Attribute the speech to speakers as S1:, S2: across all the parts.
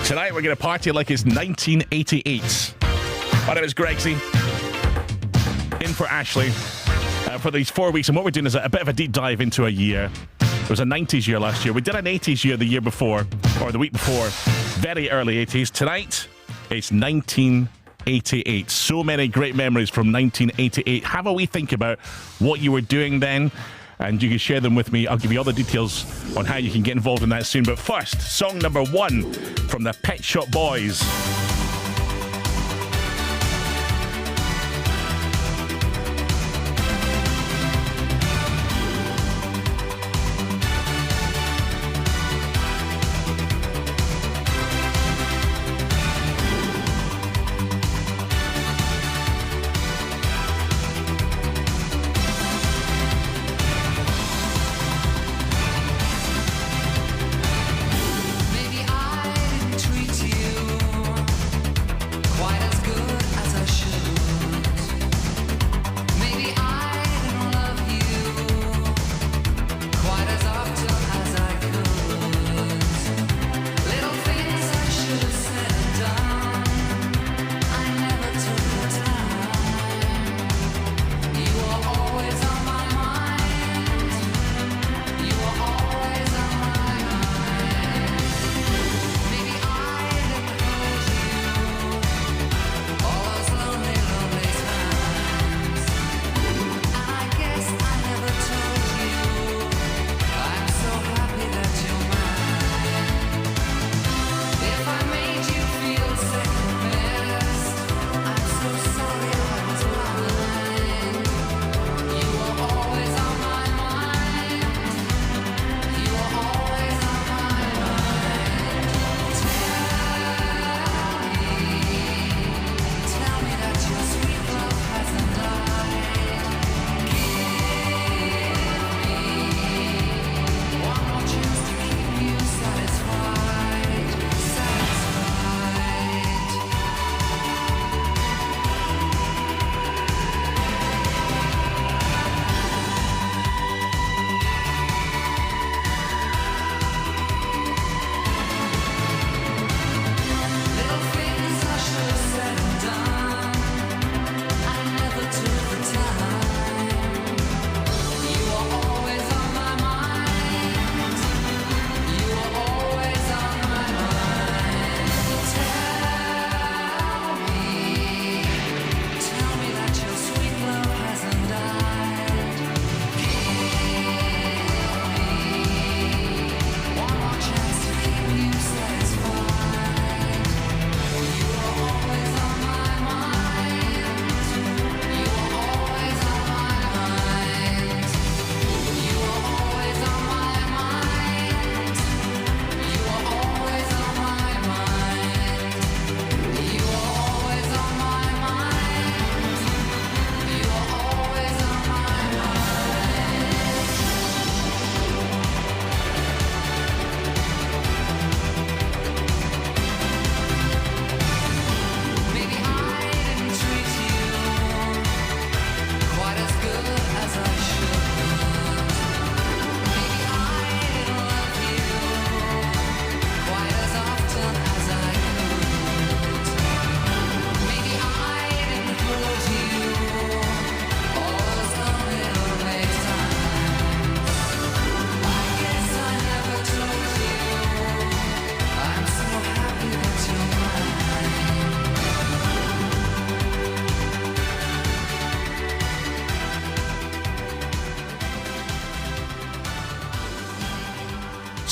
S1: Tonight we're going to party like it's 1988. My name is Gregsy. In for Ashley for these 4 weeks. And what we're doing is a bit of a deep dive into a year. It was a 90s year last year. We did an 80s year the year before, or the week before. Very early 80s. Tonight, it's 1988. So many great memories from 1988. Have a wee think about what you were doing then, and you can share them with me. I'll give you all the details on how you can get involved in that soon. But first, song number 1 from the Pet Shop Boys.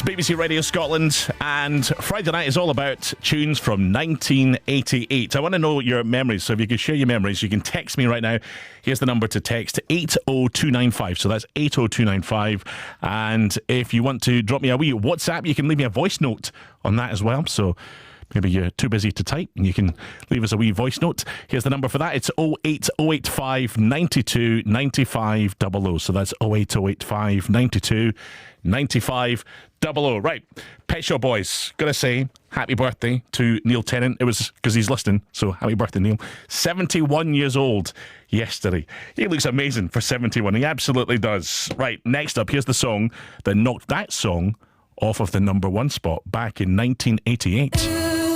S1: BBC Radio Scotland, and Friday night is all about tunes from 1988. I want to know your memories, so if you could share your memories, you can text me right now. Here's the number to text, 80295, so that's 80295, and if you want to drop me a wee WhatsApp, you can leave me a voice note on that as well, so maybe you're too busy to type and you can leave us a wee voice note. Here's the number for that. It's 08085 92 95 00. So that's 08085 92 95 00. Right. Pet Shop Boys. Gotta say, happy birthday to Neil Tennant. It was because he's listening. So happy birthday, Neil. 71 years old yesterday. He looks amazing for 71. He absolutely does. Right. Next up, here's the song that knocked that song off of the number 1 spot back in 1988.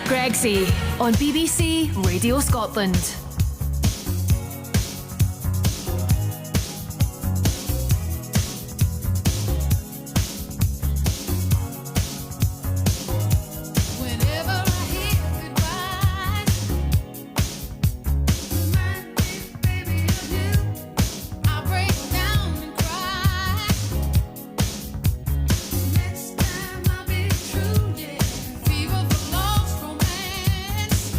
S2: Grexy on BBC Radio Scotland.
S3: Fever for lost romance.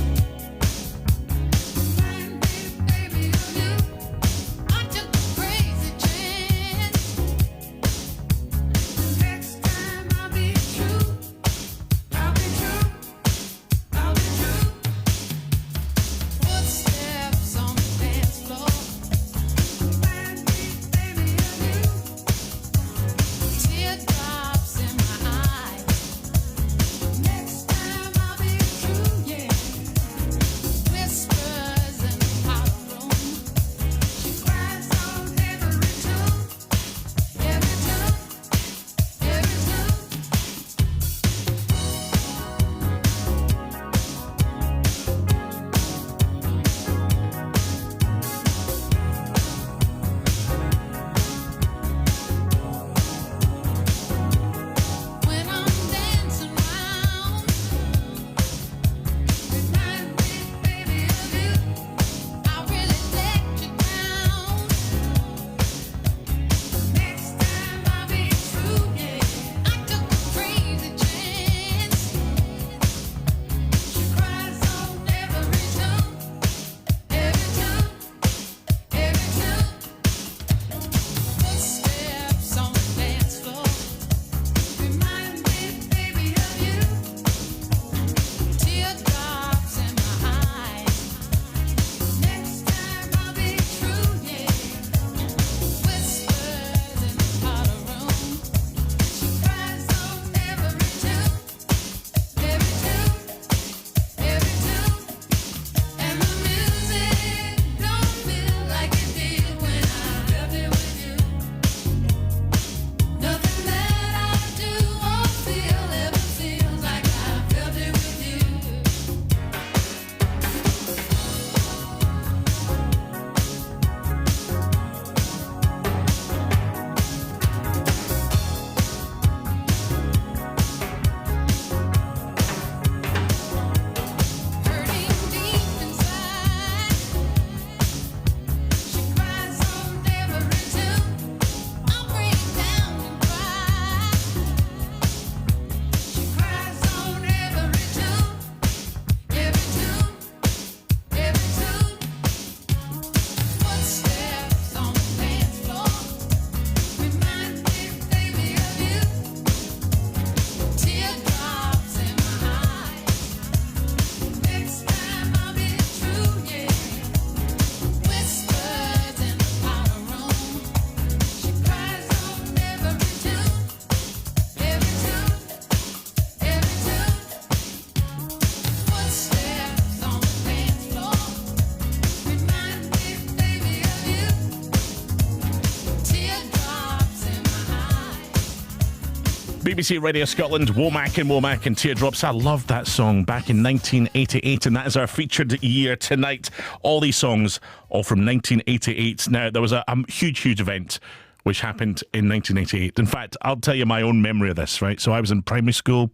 S1: BBC Radio Scotland, Womack and Teardrops. I loved that song back in 1988, and that is our featured year tonight. All these songs, all from 1988. Now, there was a huge event which happened in 1988. In fact, I'll tell you my own memory of this, right? So I was in primary school,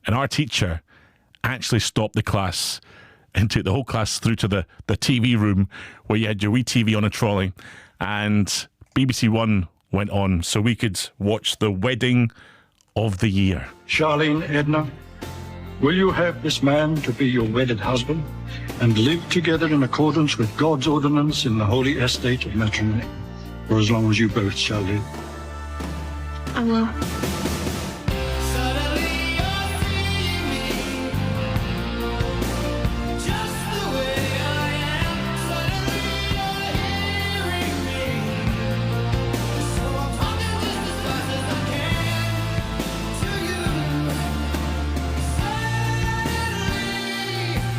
S1: and our teacher actually stopped the class and took the whole class through to the TV room where you had your wee TV on a trolley, and BBC One went on so we could watch the wedding of the year.
S3: Charlene Edna, will you have this man to be your wedded husband and live together in accordance with God's ordinance in the holy estate of matrimony for as long as you both shall live?
S4: I will.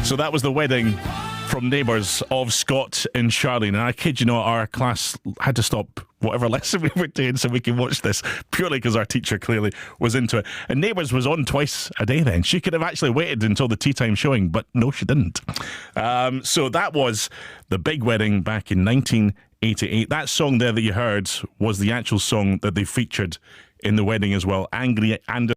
S1: So that was the wedding from Neighbours of Scott and Charlene. And I kid you not, our class had to stop whatever lesson we were doing so we could watch this, purely because our teacher clearly was into it. And Neighbours was on twice a day then. She could have actually waited until the tea time showing, but no, she didn't. So that was the big wedding back in 1988. That song there that you heard was the actual song that they featured in the wedding as well. Angry and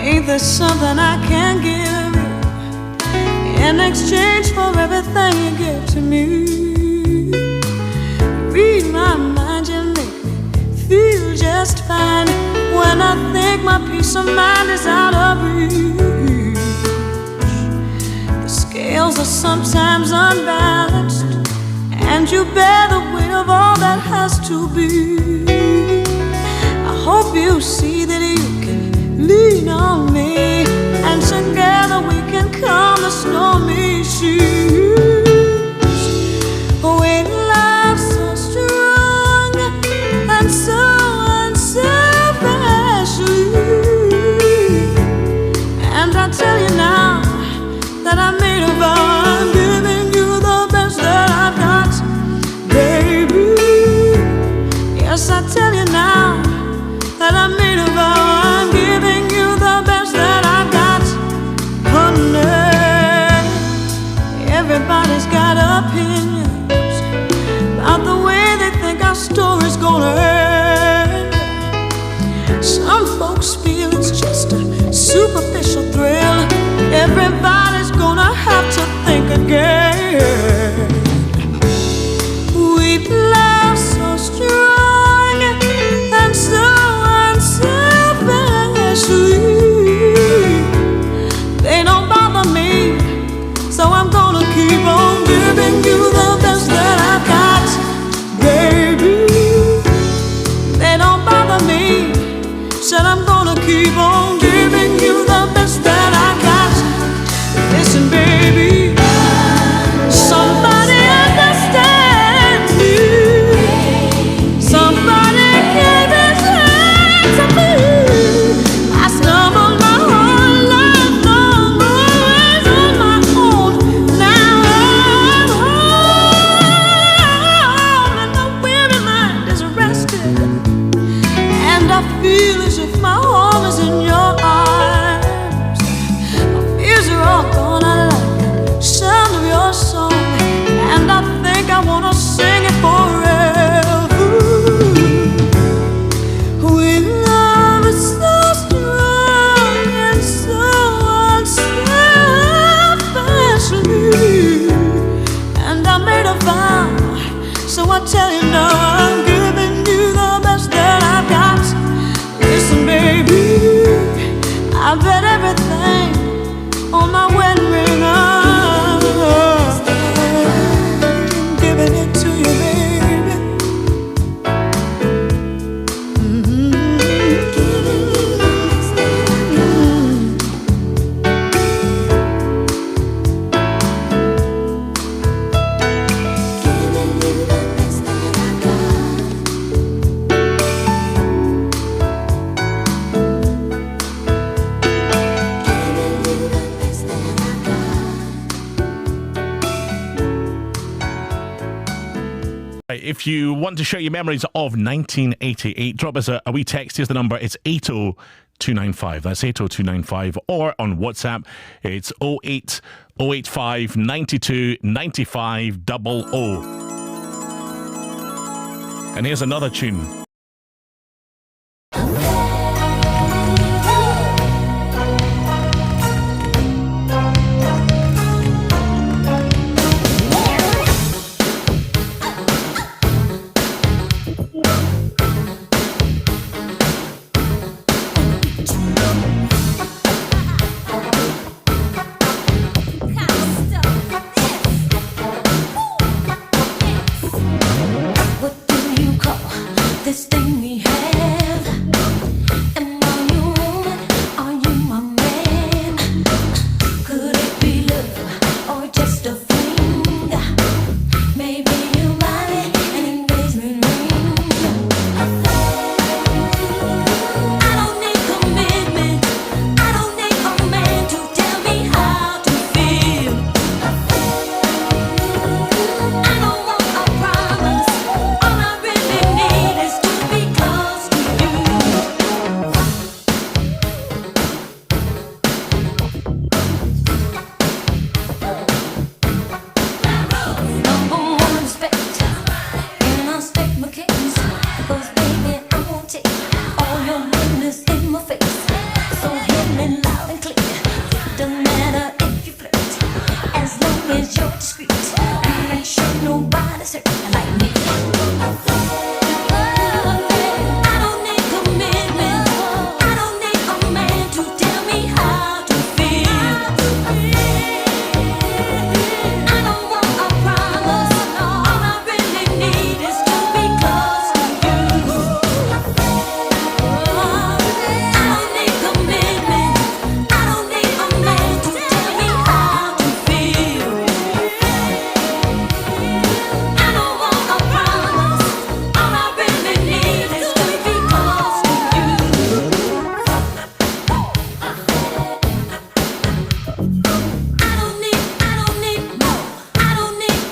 S5: Ain't there something I can give you in exchange for everything you give to me? Read my mind, you make me feel just fine when I think my peace of mind is out of reach. The scales are sometimes unbalanced, and you bear the weight of all that has to be. I hope you see that you can lean on me, and together we can calm the stormy seas. When love's so strong and so unselfishly, and I tell you now that I made a vow, I'm giving you the best that I've got, baby. Yes, I tell you now that I made a vow, I'm giving you the best that I've got, honey. Everybody's got opinions about the way they think our story's gonna end. Some folks feel it's just a superficial thrill. Everybody's gonna have to think again. We've loved so strong and so unselfishly. They don't bother me, so I'm gonna keep on giving you the best that I've got, baby. They don't bother me, said I'm gonna keep on giving you the best that I've got. Listen, baby, somebody understand me. Somebody give it to me. I stumbled my whole life long, always on my own. Now I'm home, and my weary mind is rested, and I feel as if my home is in your arms. My fears are all gone, I like the sound of your song, and I think I wanna sing it forever. When love is so strong and so unselfishly, and I made a vow, so I tell you now I'm giving you the best that I've got. Listen, baby,
S1: if you want to share your memories of 1988, drop us a wee text. Here's the number. It's 80295. That's 80295. Or on WhatsApp, it's 08085 92 95 00. And here's another tune.
S5: What do you call this thing we have? Am I your woman? Are you my man? Could it be love or just a fling? Maybe you buy me an engagement ring. I don't need commitment. I don't need a man to tell me how to feel. I don't want a promise. All I really need is to be close to you. Number one respect, and I respect my case. 'Cause baby, I won't take all your goodness in my face. So hit me loud and clear. Doesn't matter if you flirt, as long as you're discreet. Make sure nobody's hurt like me. I don't need commitment. I don't need a man to tell me how to feel. I don't want a promise. All I really need is to be close to you. I don't need commitment. I don't need a man to tell me how to feel. I don't want a promise. All I really need is to be close to you. I don't need more. I don't need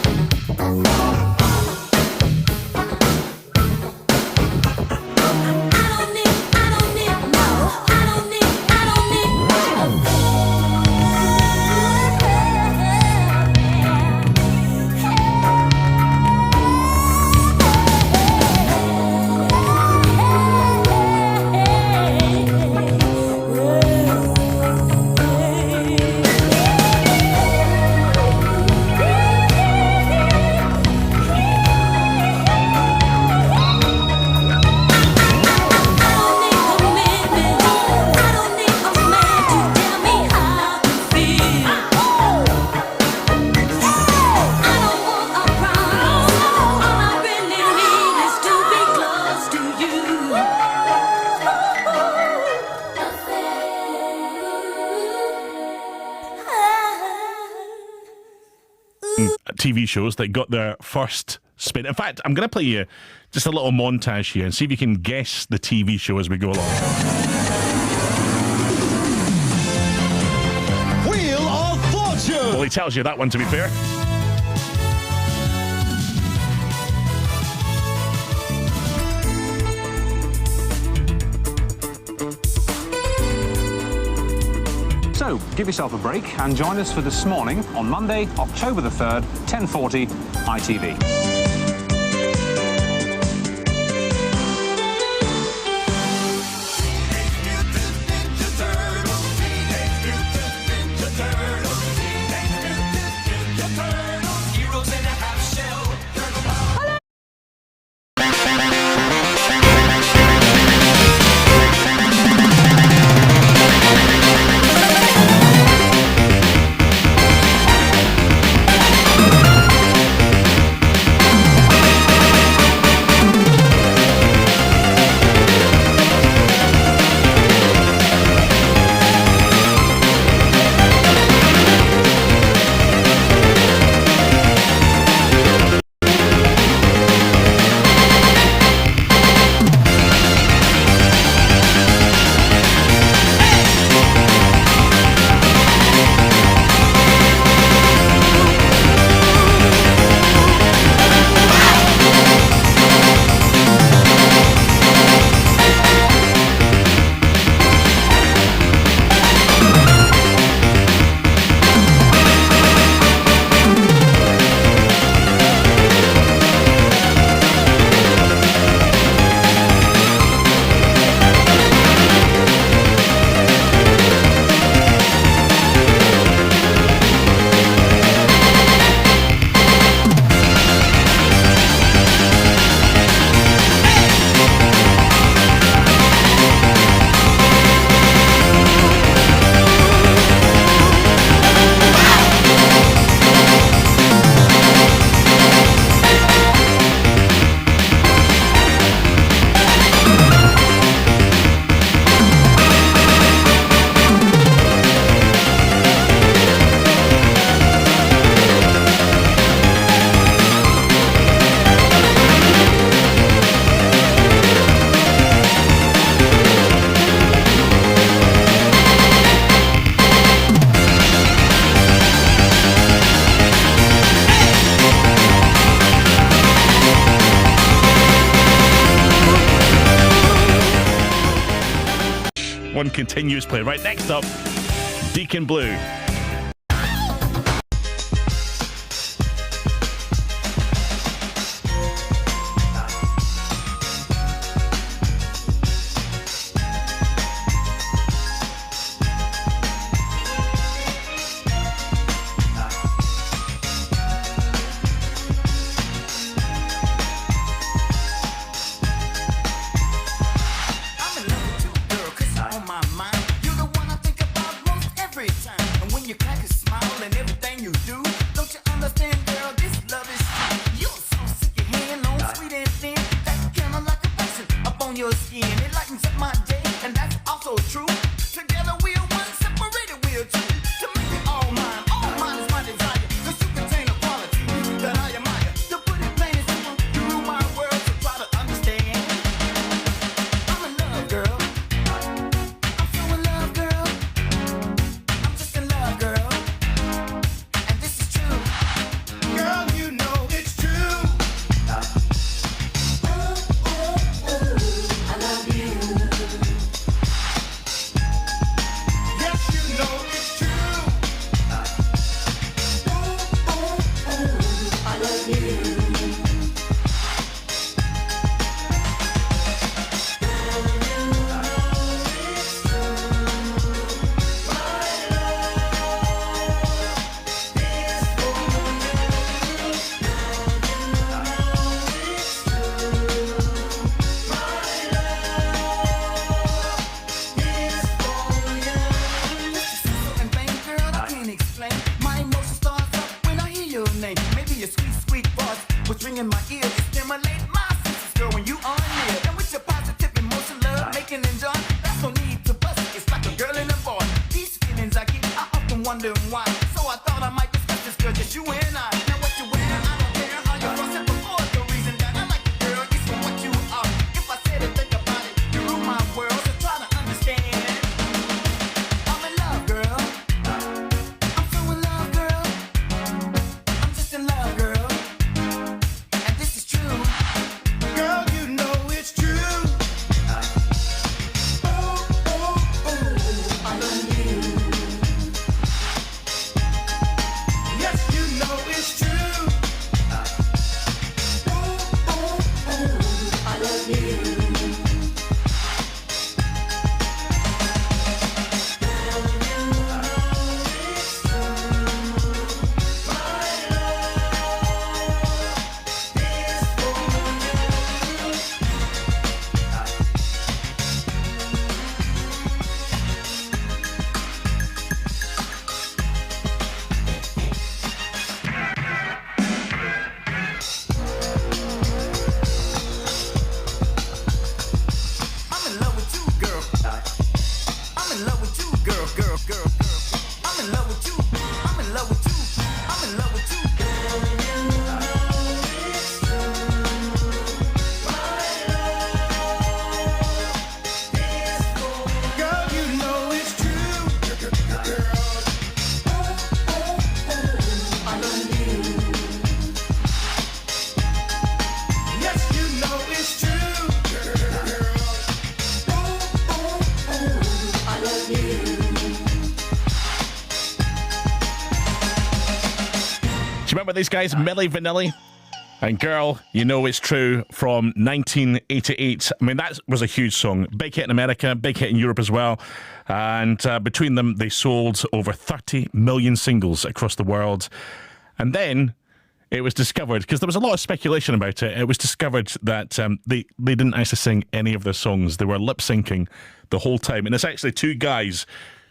S1: TV shows that got their first spin. In fact, I'm going to play you just a little montage here and see if you can guess the TV show as we go along.
S6: Wheel of Fortune!
S1: Well, he tells you that one, to be fair.
S7: So, give yourself a break and join us for This Morning on Monday, October the 3rd, 10:40, ITV.
S1: one continuous play. Right, next up, Deacon Blue. Remember these guys, Milli Vanilli and Girl, You Know It's True from 1988. I mean, that was a huge song. Big hit in America, big hit in Europe as well. And between them, they sold over 30 million singles across the world. And then it was discovered, because there was a lot of speculation about it, it was discovered that they didn't actually sing any of their songs. They were lip-syncing the whole time. And it's actually two guys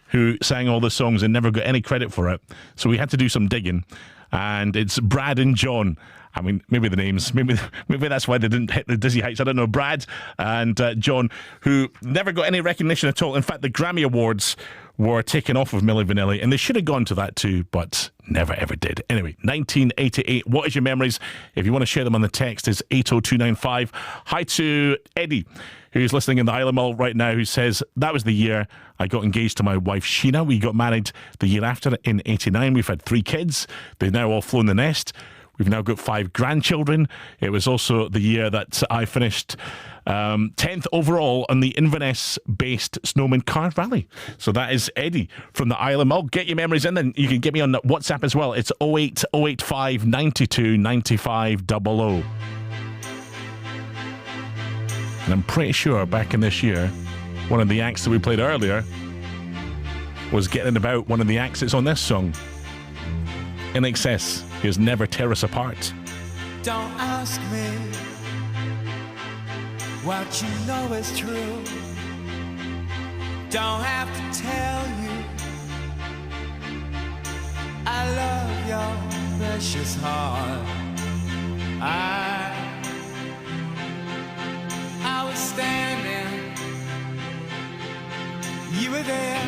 S1: who sang all the songs and never got any credit for it. So we had to do some digging. And it's Brad and John. I mean, maybe the names, maybe that's why they didn't hit the dizzy heights. I don't know. Brad and John, who never got any recognition at all. In fact, the Grammy Awards were taken off of Milli Vanilli, and they should have gone to that too, but never ever did. Anyway, 1988. What is your memories? If you want to share them on the text, it's 80295. Hi to Eddie, who's listening in the Isle of Mull right now, who says, that was the year I got engaged to my wife Sheena. We got married the year after in 89. We've had 3 kids. They've now all flown the nest. We've now got 5 grandchildren. It was also the year that I finished 10th overall on the Inverness-based Snowman Card Rally. So that is Eddie from the Isle of Mull. Get your memories in, then you can get me on WhatsApp as well. It's 08085 92 95 00. And I'm pretty sure back in this year, one of the acts that we played earlier was getting about one of the acts that's on this song. In Excess, here's Never Tear Us Apart.
S6: Don't ask me what you know is true. Don't have to tell you I love your precious heart. I was standing, you were there.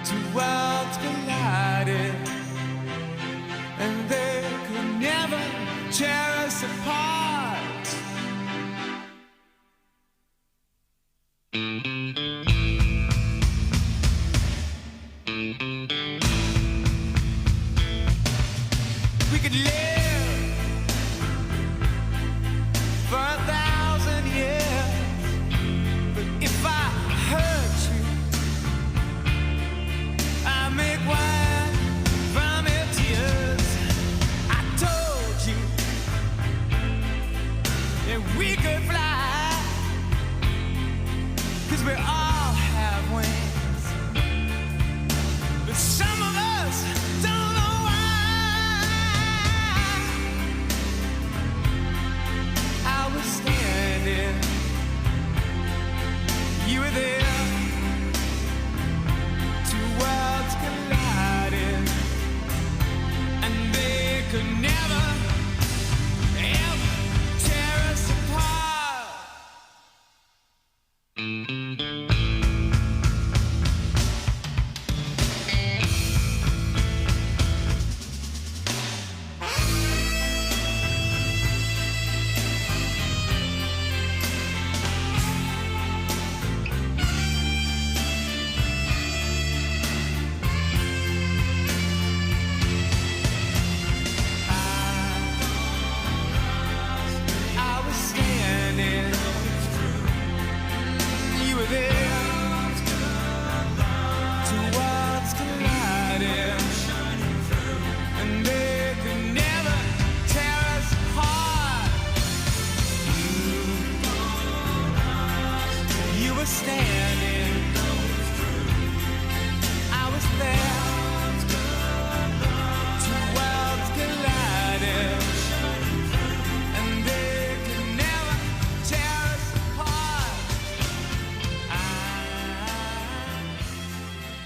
S6: Two worlds collided, and they could never tear us apart. We could live for 1,000 years, but if I hurt you, I make wine from your tears. I told you that we could fly, 'cause we all have wings, but some of us don't know why. I was standing, you were there. Two worlds collided, and they could never, ever tear us apart. I was standing, you were there. Two worlds collided, and they could never tear us apart. You were standing, I was there. Two worlds collided, and they could never tear us apart.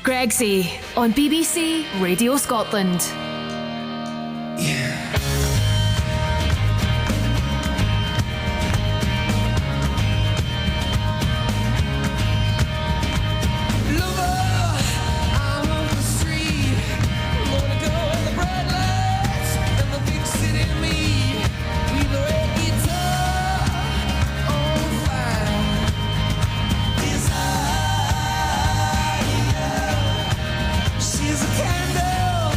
S2: Gregsy on BBC Radio Scotland.
S6: I'm on the street, gonna go in the bright lights and the big city me. We the red guitar on fire. Desire, she's a candle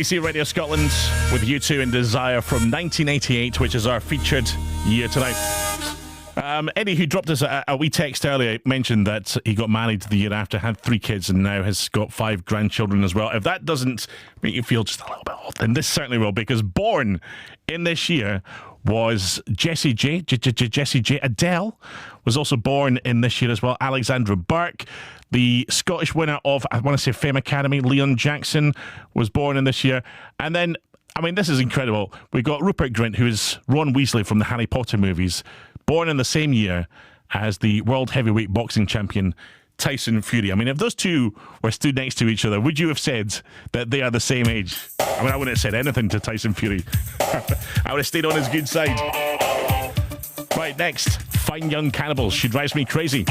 S1: BBC Radio Scotland with U2 and Desire from 1988, which is our featured year tonight. Eddie, who dropped us a wee text earlier, mentioned that he got married the year after, had 3 kids, and now has got 5 grandchildren as well. If that doesn't make you feel just a little bit odd, then this certainly will, because born in this year was Jessie J. Jessie J. Adele was also born in this year as well. Alexandra Burke, the Scottish winner of, I want to say, Fame Academy, Leon Jackson, was born in this year. And then, I mean, this is incredible. We've got Rupert Grint, who is Ron Weasley from the Harry Potter movies, born in the same year as the world heavyweight boxing champion Tyson Fury. I mean, if those two were stood next to each other, would you have said that they are the same age? I mean, I wouldn't have said anything to Tyson Fury. I would have stayed on his good side. Right, next, Fine Young Cannibals. She Drives Me Crazy.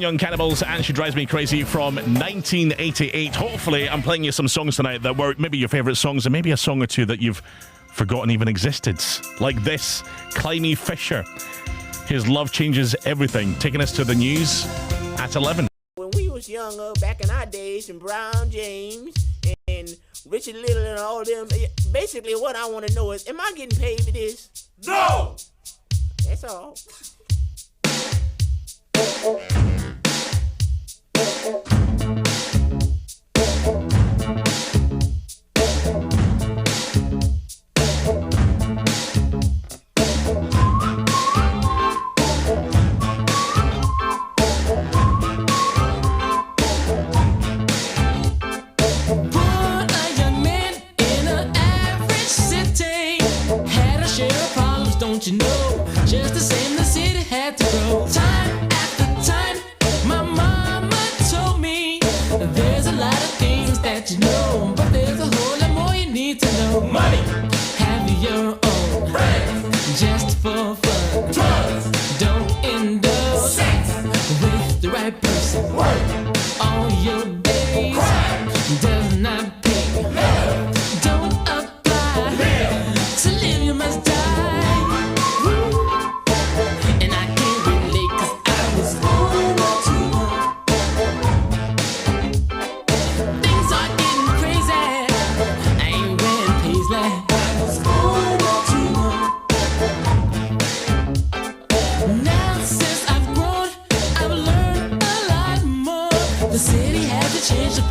S1: Young Cannibals and She Drives Me Crazy from 1988. Hopefully I'm playing you some songs tonight that were maybe your favourite songs, and maybe a song or two that you've forgotten even existed. Like this, Climie Fisher. His Love Changes Everything, taking us to the news at 11.
S8: When we was younger, back in our days, and Brown James and Richard Little and all them, basically what I want to know is, am I getting paid for this?
S9: No!
S8: That's all.
S5: Born a young man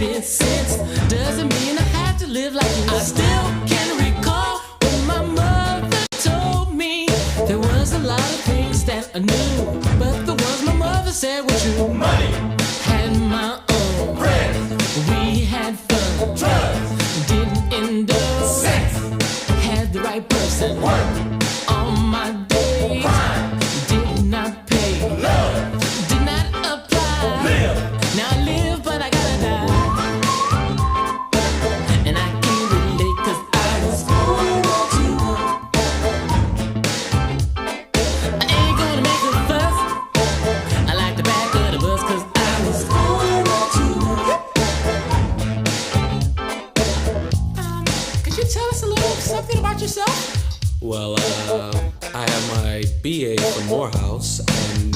S6: been since. Doesn't mean I have to live like you. I still can recall when my mother told me there was a lot of things that I knew, but the ones my mother said were true. Money, had my own friends, we had fun, drugs, didn't end up sex, had the right person, work, all my days, crime, did not pay, love, did not apply, live, now I live but I gotta die, and I can't relate 'cause I was born too young. I ain't gonna make a fuss, I like the back of the bus 'cause I was born too young. Could you tell us a little something about yourself?
S9: Well, I have my BA from Morehouse, and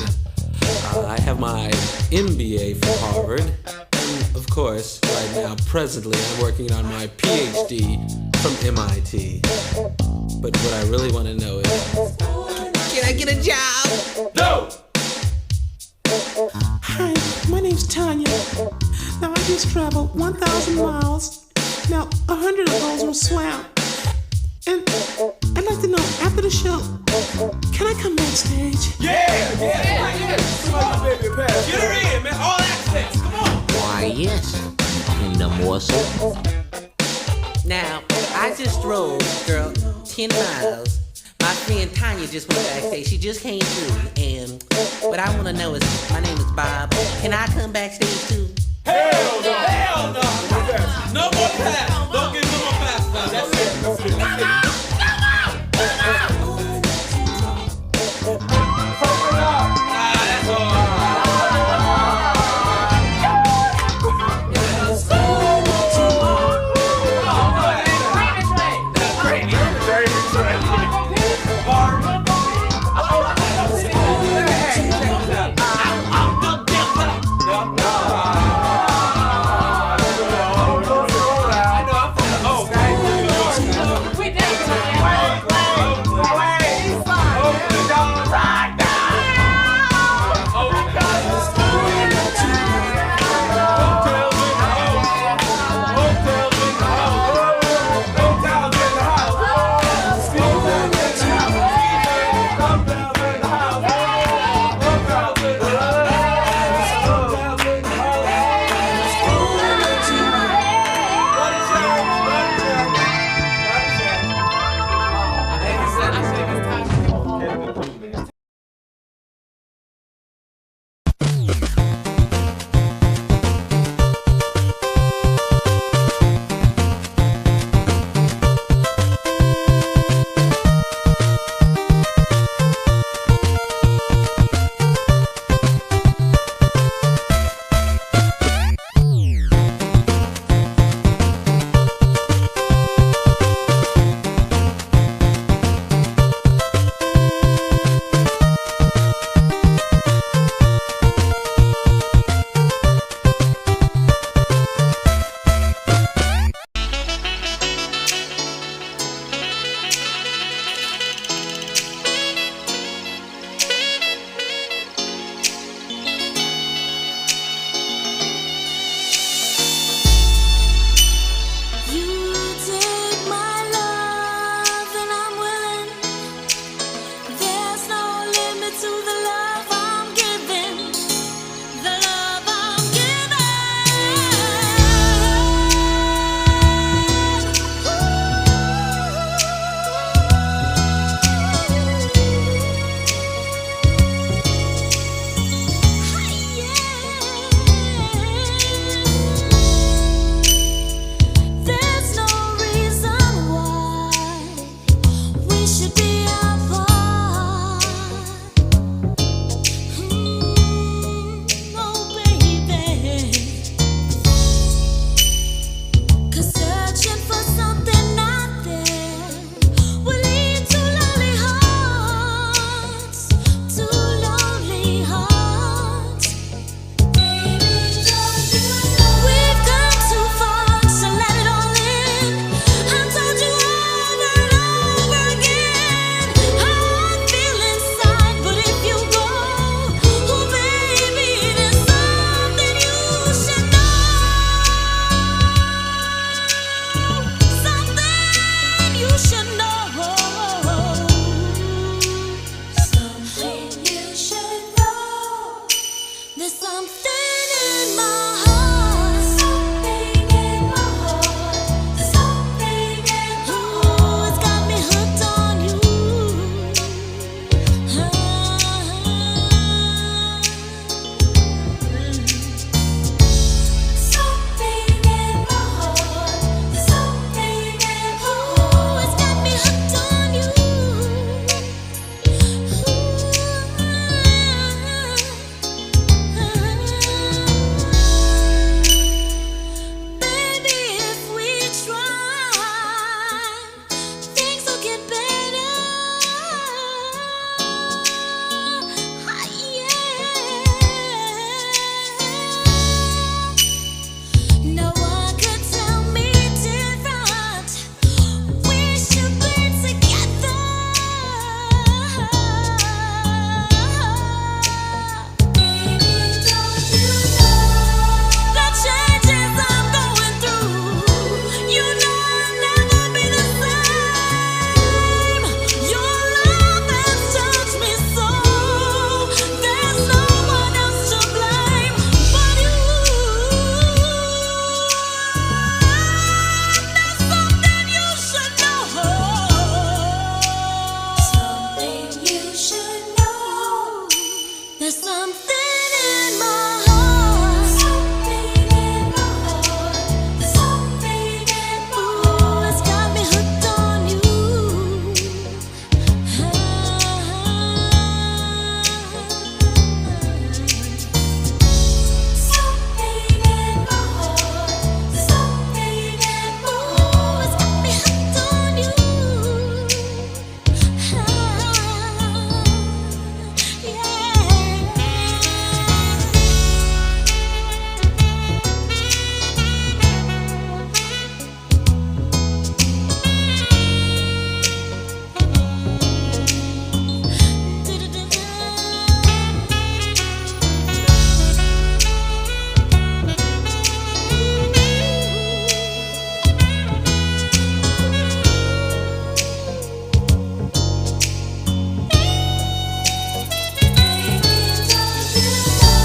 S9: I have my MBA from Harvard, and of course, right now, presently, I'm working on my PhD from MIT. But what I really want to know is, can I get a job? No!
S10: Hi, my name's Tanya. Now I just traveled 1,000 miles. Now 100 of those were swam. And I'd like to know, after the show, can I come backstage?
S6: Get her in, man. All access. Come on.
S8: Why, yes, Kingdom morsel. Now, I just drove, girl, 10 miles. My friend Tanya just went backstage. She just came through. And what I want to know is, my name is Bob. Can I come backstage too?
S6: Hell no. Hell no. No more pass. Don't give no more pass now. That's it.
S5: something in my heart. Something in my heart. Something in my heart. It's got me hooked on you. Something in my heart. Something in my heart. It's got me hooked on you. Baby, if we try, things will get better. Yeah. No one could tell me different. We should be together. Baby, don't you know the changes I'm going through? You know I'll never be the same. Your love has touched me so. There's no one else to blame but you. There's something you should know. Something you should know. There's something in my heart. Something in my heart. Something in my heart. It's got me hooked on you. Something in my heart. Something in my heart. It's got me hooked on you.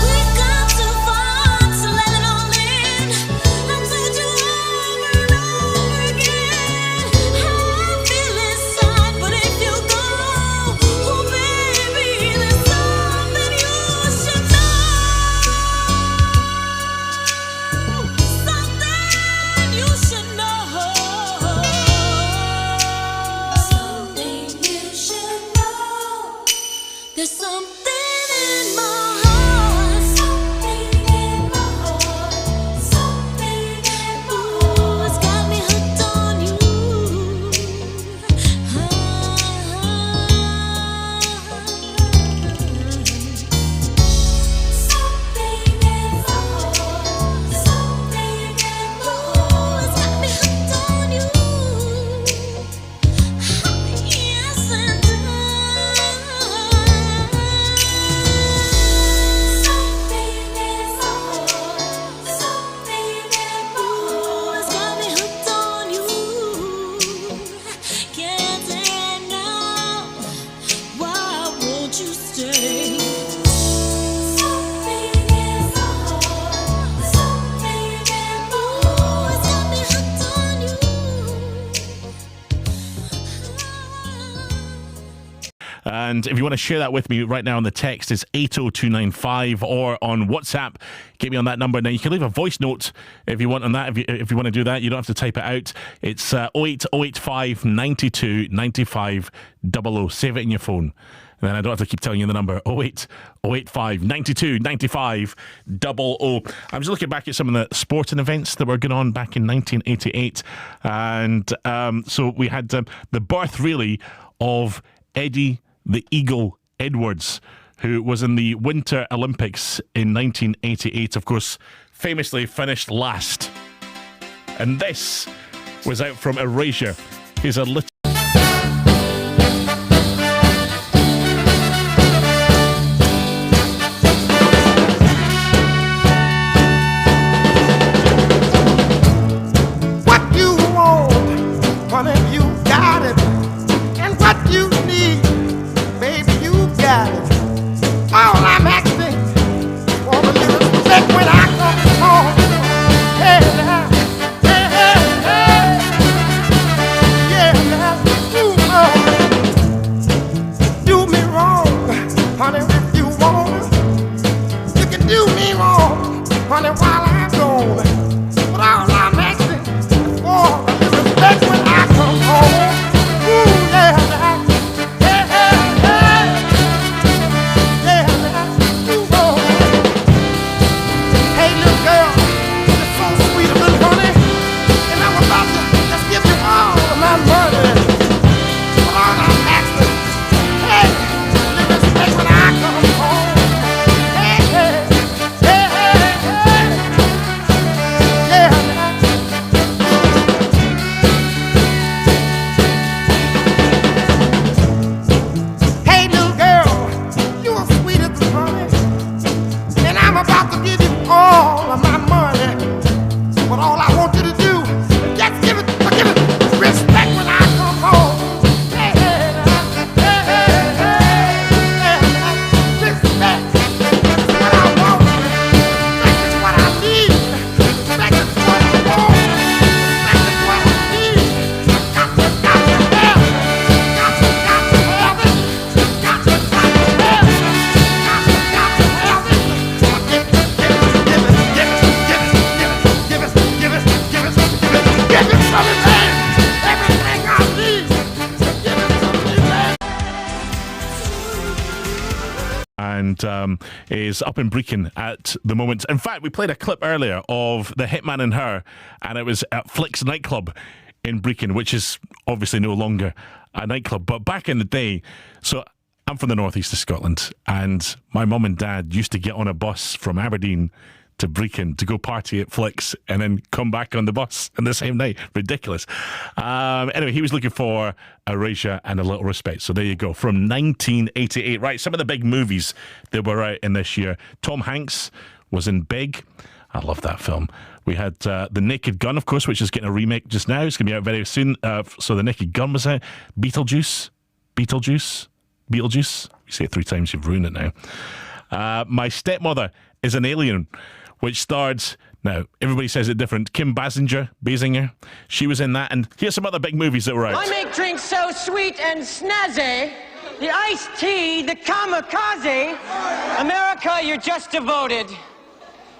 S5: We've come too far to let it all in. I've told you over and over again how I feel inside, but if you go, oh baby, there's something you should know. Something you should know. Something you should know. There's something in my heart. Something in my heart. Something in my heart. It's got me hooked on you. Something in my heart. Something in my heart. It's got me hooked on you. Yes, it does. Something in my heart. Something in my heart. It's got me hooked on you. Can't say no. Why won't you stay? Something in my heart. Something in my heart. It's got me hooked on you.
S1: And if you want to share that with me right now on the text, it's 80295 or on WhatsApp. Get me on that number. Now, you can leave a voice note if you want on that. If you want to do that, you don't have to type it out. It's 08085 92 95 00. Save it in your phone. And then I don't have to keep telling you the number. 08085 92 95 00. I was looking back at some of the sporting events that were going on back in 1988. And so we had the birth, really, of Eddie the Eagle Edwards, who was in the Winter Olympics in 1988. Of course, famously finished last. And this was out from Erasure. Here's a little...
S11: What you want, honey, you got it. And what you need, baby, you got it. All I'm asking for a little do me wrong, honey, while I'm gone. But all I'm asking for is respect when I come home. Ooh, yeah, hey, hey, hey. Yeah, ooh, oh. Hey, little girl, you're so sweet, little honey, and I'm about to just give you all of my money. But all I'm asking, hey, you respect when I come home. Hey, hey, hey, hey, hey. Yeah. Hey, little girl, you are sweet as honey, and I'm about to give you all of my money. But all I want you to do is just give it respect when I come home. Hey, hey, hey, hey, hey, hey, respect is what I want. Respect is what I need. Respect is what I want. Respect is what I need. Got to have it. Got to have it. Got to have it.
S1: And is up in Brecon at the moment. In fact, we played a clip earlier of The Hitman and Her, and it was at Flick's nightclub in Brecon, which is obviously no longer a nightclub. But back in the day, so I'm from the northeast of Scotland, and my mum and dad used to get on a bus from Aberdeen to Brecon to go party at Flick's and then come back on the bus on the same night. Ridiculous. Anyway, he was looking for Erasure and A Little Respect. So there you go. From 1988. Right, some of the big movies that were out in this year. Tom Hanks was in Big. I love that film. We had The Naked Gun, of course, which is getting a remake just now. It's going to be out very soon. So The Naked Gun was out. Beetlejuice. You say it 3 times, you've ruined it now. My Stepmother is an Alien, which starred, now, everybody says it different, Kim Basinger. She was in that, and here's some other big movies that were out.
S12: I make drinks so sweet and snazzy. The iced tea, the kamikaze. America, you're just devoted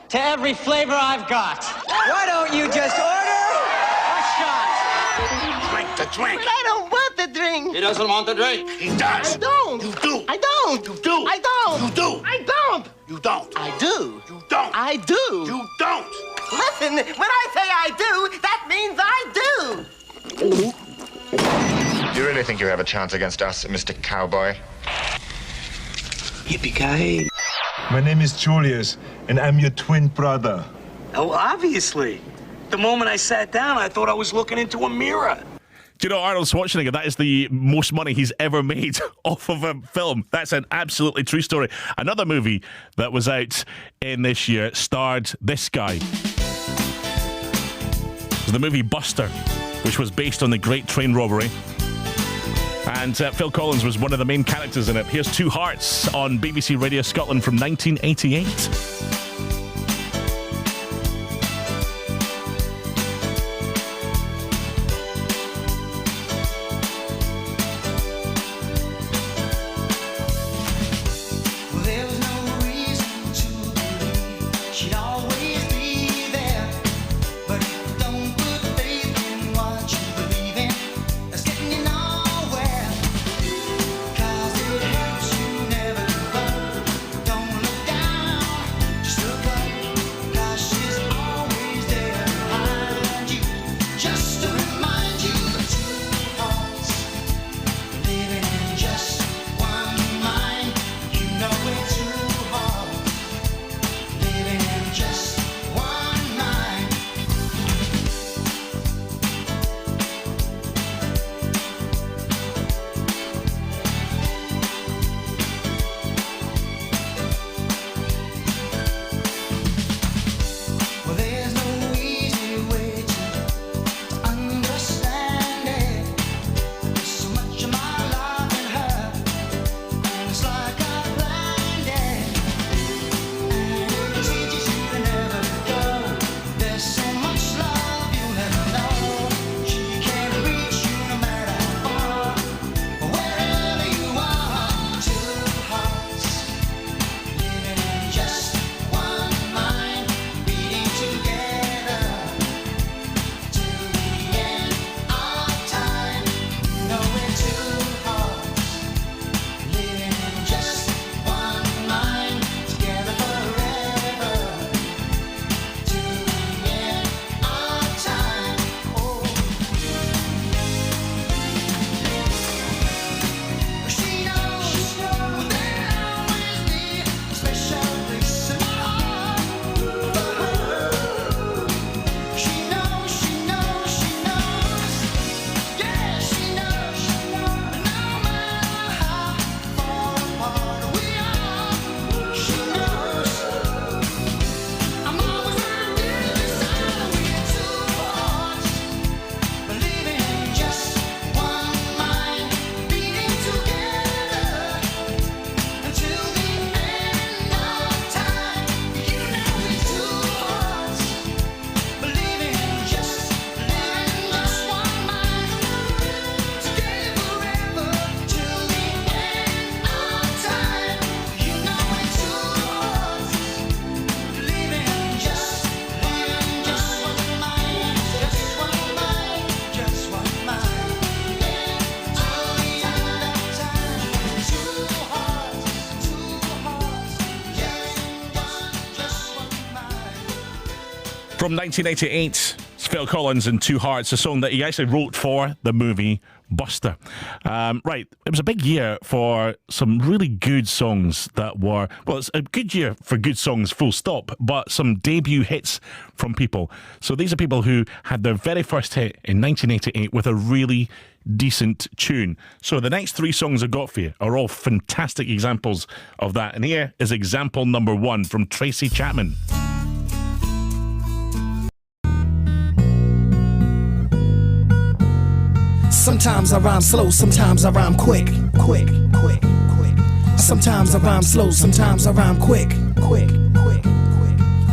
S12: to every flavor I've got. Why don't you just order a shot?
S11: Drink the drink. But I don't want the drink.
S13: He doesn't want the drink.
S11: He does. I don't.
S13: You do.
S11: I don't.
S13: You do.
S11: I don't.
S13: You do.
S11: I don't.
S13: You don't.
S11: I do.
S13: You don't.
S11: I do.
S13: You don't.
S11: Listen, when I say I do, that means I do.
S14: Do you really think you have a chance against us, Mr. Cowboy?
S13: Yippee-ki-yay.
S15: My name is Julius, and I'm your twin brother.
S13: Oh, obviously. The moment I sat down, I thought I was looking into a mirror.
S1: Do you know Arnold Schwarzenegger? That is the most money he's ever made off of a film. That's an absolutely true story. Another movie that was out in this year starred this guy. It was the movie Buster, which was based on the Great Train Robbery. And Phil Collins was one of the main characters in it. Here's Two Hearts on BBC Radio Scotland from 1988. From 1988, it's Phil Collins and Two Hearts, a song that he actually wrote for the movie Buster. Right, it was a big year for some really good songs that were, well, it's a good year for good songs, full stop, but some debut hits from people. So these are people who had their very first hit in 1988 with a really decent tune. So the next three songs I've got for you are all fantastic examples of that. And here is example number one from Tracy Chapman.
S16: Sometimes I rhyme slow, sometimes I rhyme quick. Sometimes I rhyme slow, sometimes I rhyme quick.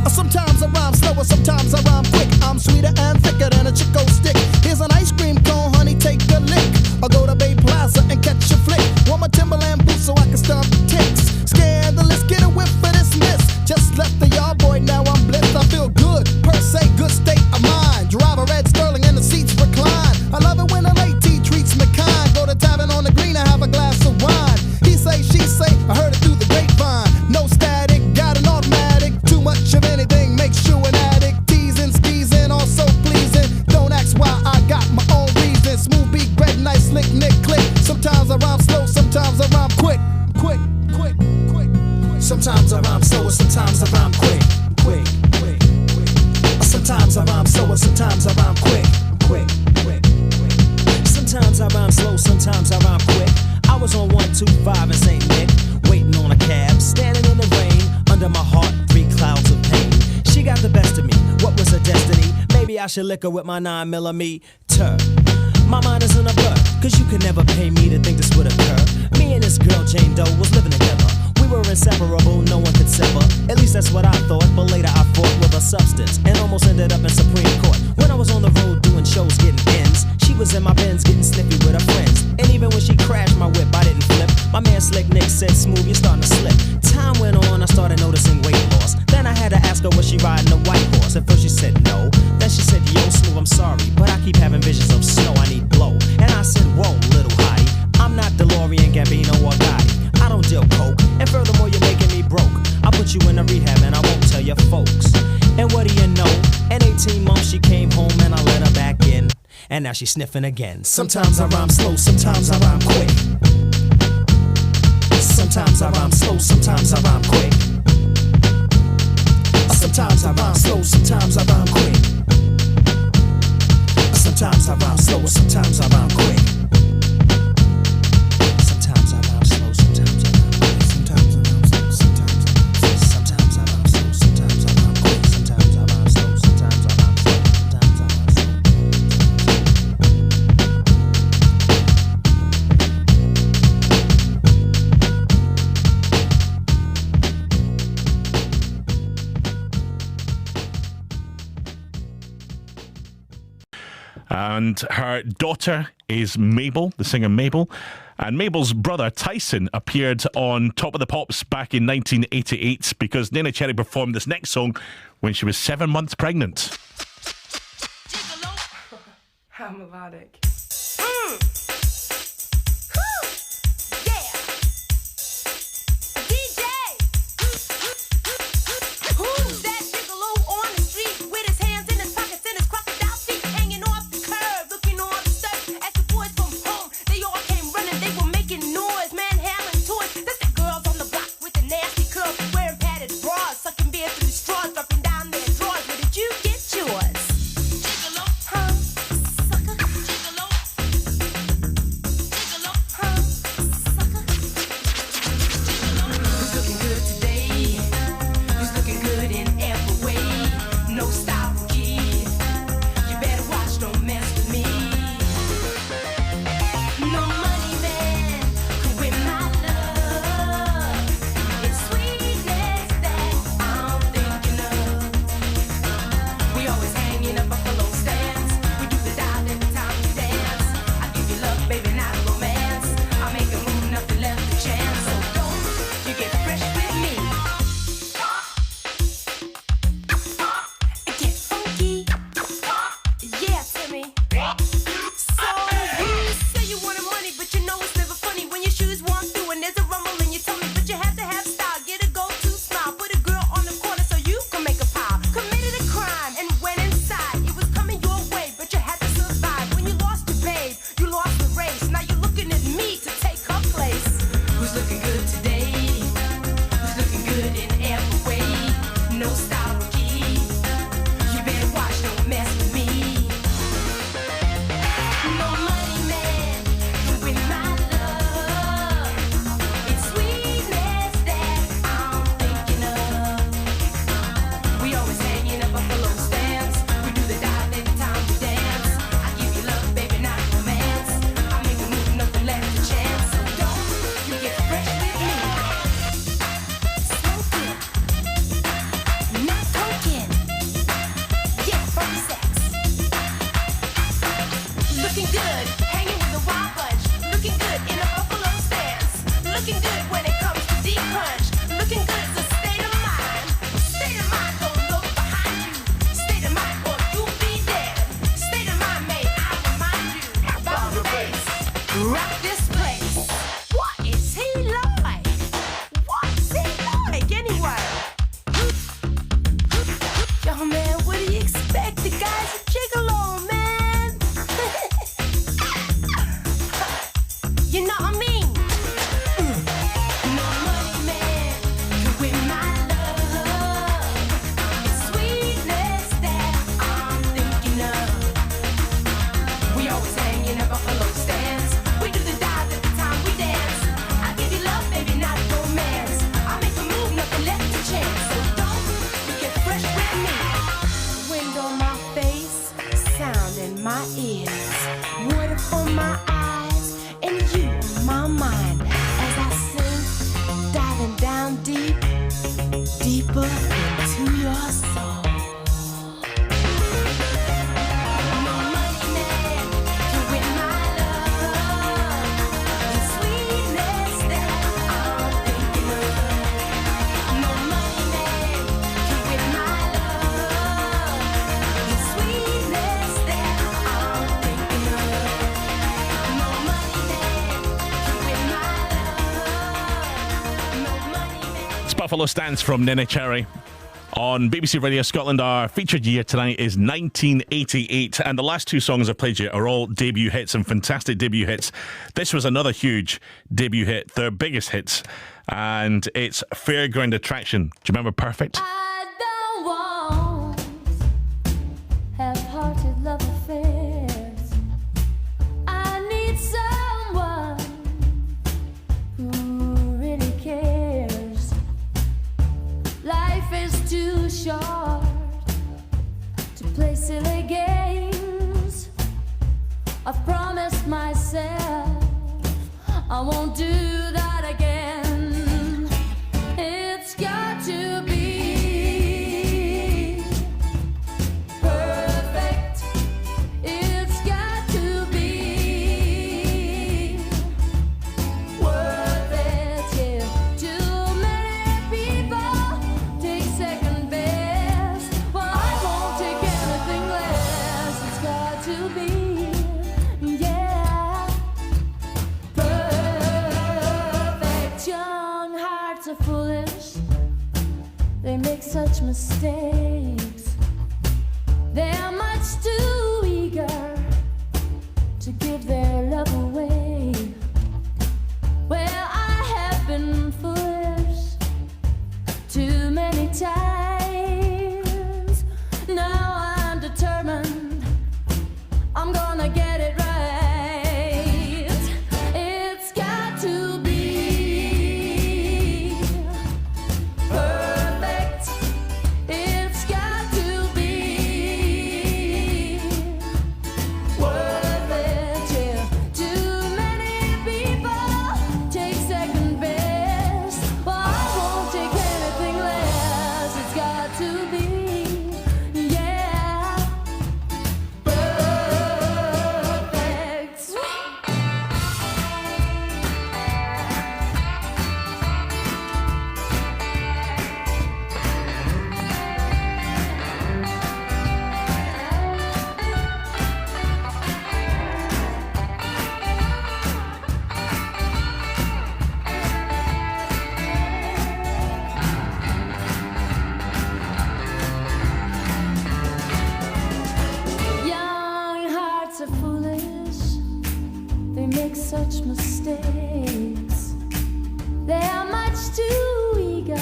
S16: Sometimes I rhyme slower, sometimes I rhyme quick. I'm sweeter and thicker than a Chico stick. Here's an ice cream cone, honey, take a lick. I'll go to Bay Plaza and catch a flick. Want my Timberland boots so I can stomp ticks. Scandalous, get a whiff for this miss. Just left the yard, boy, now I'm blessed. I feel good, per se, good state of mind. Drive a red Sterling and the seats recline. I love it when a late tea treats me kind. Go to tavern on the green and have a glass of wine. He say, she say, I heard it through the grapevine. No static, got an automatic. Too much of anything makes you an addict. Teasing, skeezing, also pleasing. Don't ask why, I got my own reasons. Smooth beat, bread, nice, slick, nick, click. Sometimes I rhyme slow, sometimes I rhyme quick. Sometimes I rhyme slow, sometimes I rhyme quick. Sometimes I rhyme slow, sometimes I rhyme quick. Sometimes I rhyme slow, sometimes I rhyme quick. I was on 125 in St. Nick, waiting on a cab, standing in the rain. Under my heart, 3 clouds of pain. She got the best of me, what was her destiny? Maybe I should lick her with my 9mm. My mind is in a blur, cause you could never pay me to think this would occur. Me and this girl, Jane Doe, was living together. We were inseparable, no one could sever. At least that's what I thought, but later I fought with a substance and almost ended up in Supreme Court. When I was on the road doing shows, getting ends, she was in my Benz getting sniffy with her friends. And even when she crashed my whip, I didn't flip. My man Slick Nick said, smooth, you're starting to slip. Time went on, I started noticing weight loss. Then I had to ask her, was she riding a white horse? At first she said no, then she said, yo, Smooth, I'm sorry, but I keep having visions of snow, I need blow. And I said, whoa, little hottie, I'm not DeLorean, Gambino, or Gotti. I don't deal coke, and furthermore, you're making me broke. I'll put you in a rehab and I won't tell your folks. And what do you know? In 18 months she came home and I let her back in. And now she's sniffing again. Sometimes I rhyme slow, sometimes I rhyme quick. Sometimes I rhyme slow, sometimes I rhyme quick. Sometimes I rhyme slow, sometimes I rhyme quick. Sometimes I rhyme slow, sometimes I rhyme quick. Sometimes I rhyme slow, sometimes I rhyme quick. Sometimes I rhyme slow, sometimes I rhyme quick. Sometimes I rhyme slow, sometimes I rhyme quick. Sometimes I rhyme slow, sometimes I rhyme slow. Sometimes I rhyme slow.
S1: And her daughter is Mabel, the singer Mabel. And Mabel's brother, Tyson, appeared on Top of the Pops back in 1988 because Nene Cherry performed this next song when she was 7 months pregnant.
S17: How melodic.
S5: Huh? Sucker? deeper into your soul.
S1: Buffalo Stance from Nene Cherry on BBC Radio Scotland. Our featured year tonight is 1988, and the last two songs I've played you are all debut hits and fantastic debut hits. This was another huge debut hit, their biggest hits, and it's Fairground Attraction. Do you remember Perfect?
S5: I don't want half-hearted love affairs. I need someone who really cares. Life is too short to play silly games. I've promised myself I won't do that again. It's got to be perfect. It's got to be worth it. Yeah. Too many people take second best. Well, I won't take anything less. It's got to be, yeah, perfect. Young hearts are foolish. They make such mistakes. They're much too eager to give their love away. Well, I have been foolish too many times. Now I'm determined I'm gonna get it right. It's got to be perfect. It's got to be worth it. Yeah. Too many people take second best. Well, I won't take anything less. It's got to be, yeah, perfect. Young hearts are foolish. They make such mistakes. They are much too eager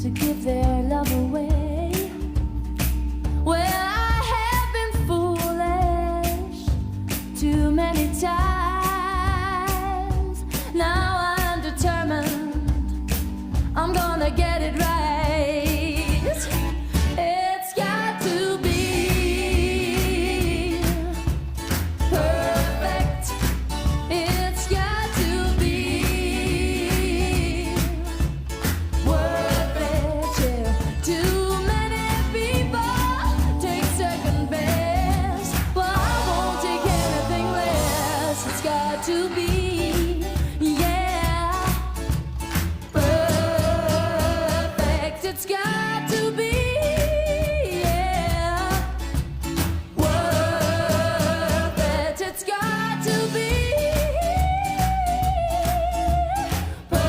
S5: to give their love away. Well, I have been foolish too many times. Now I'm determined I'm gonna get it right. It's got to be perfect. It's got to be worth it. Yeah. Too many people take second best. Well, I won't take anything less. It's got to be, yeah, perfect. It's got to be, yeah, worth it. It's got to be perfect.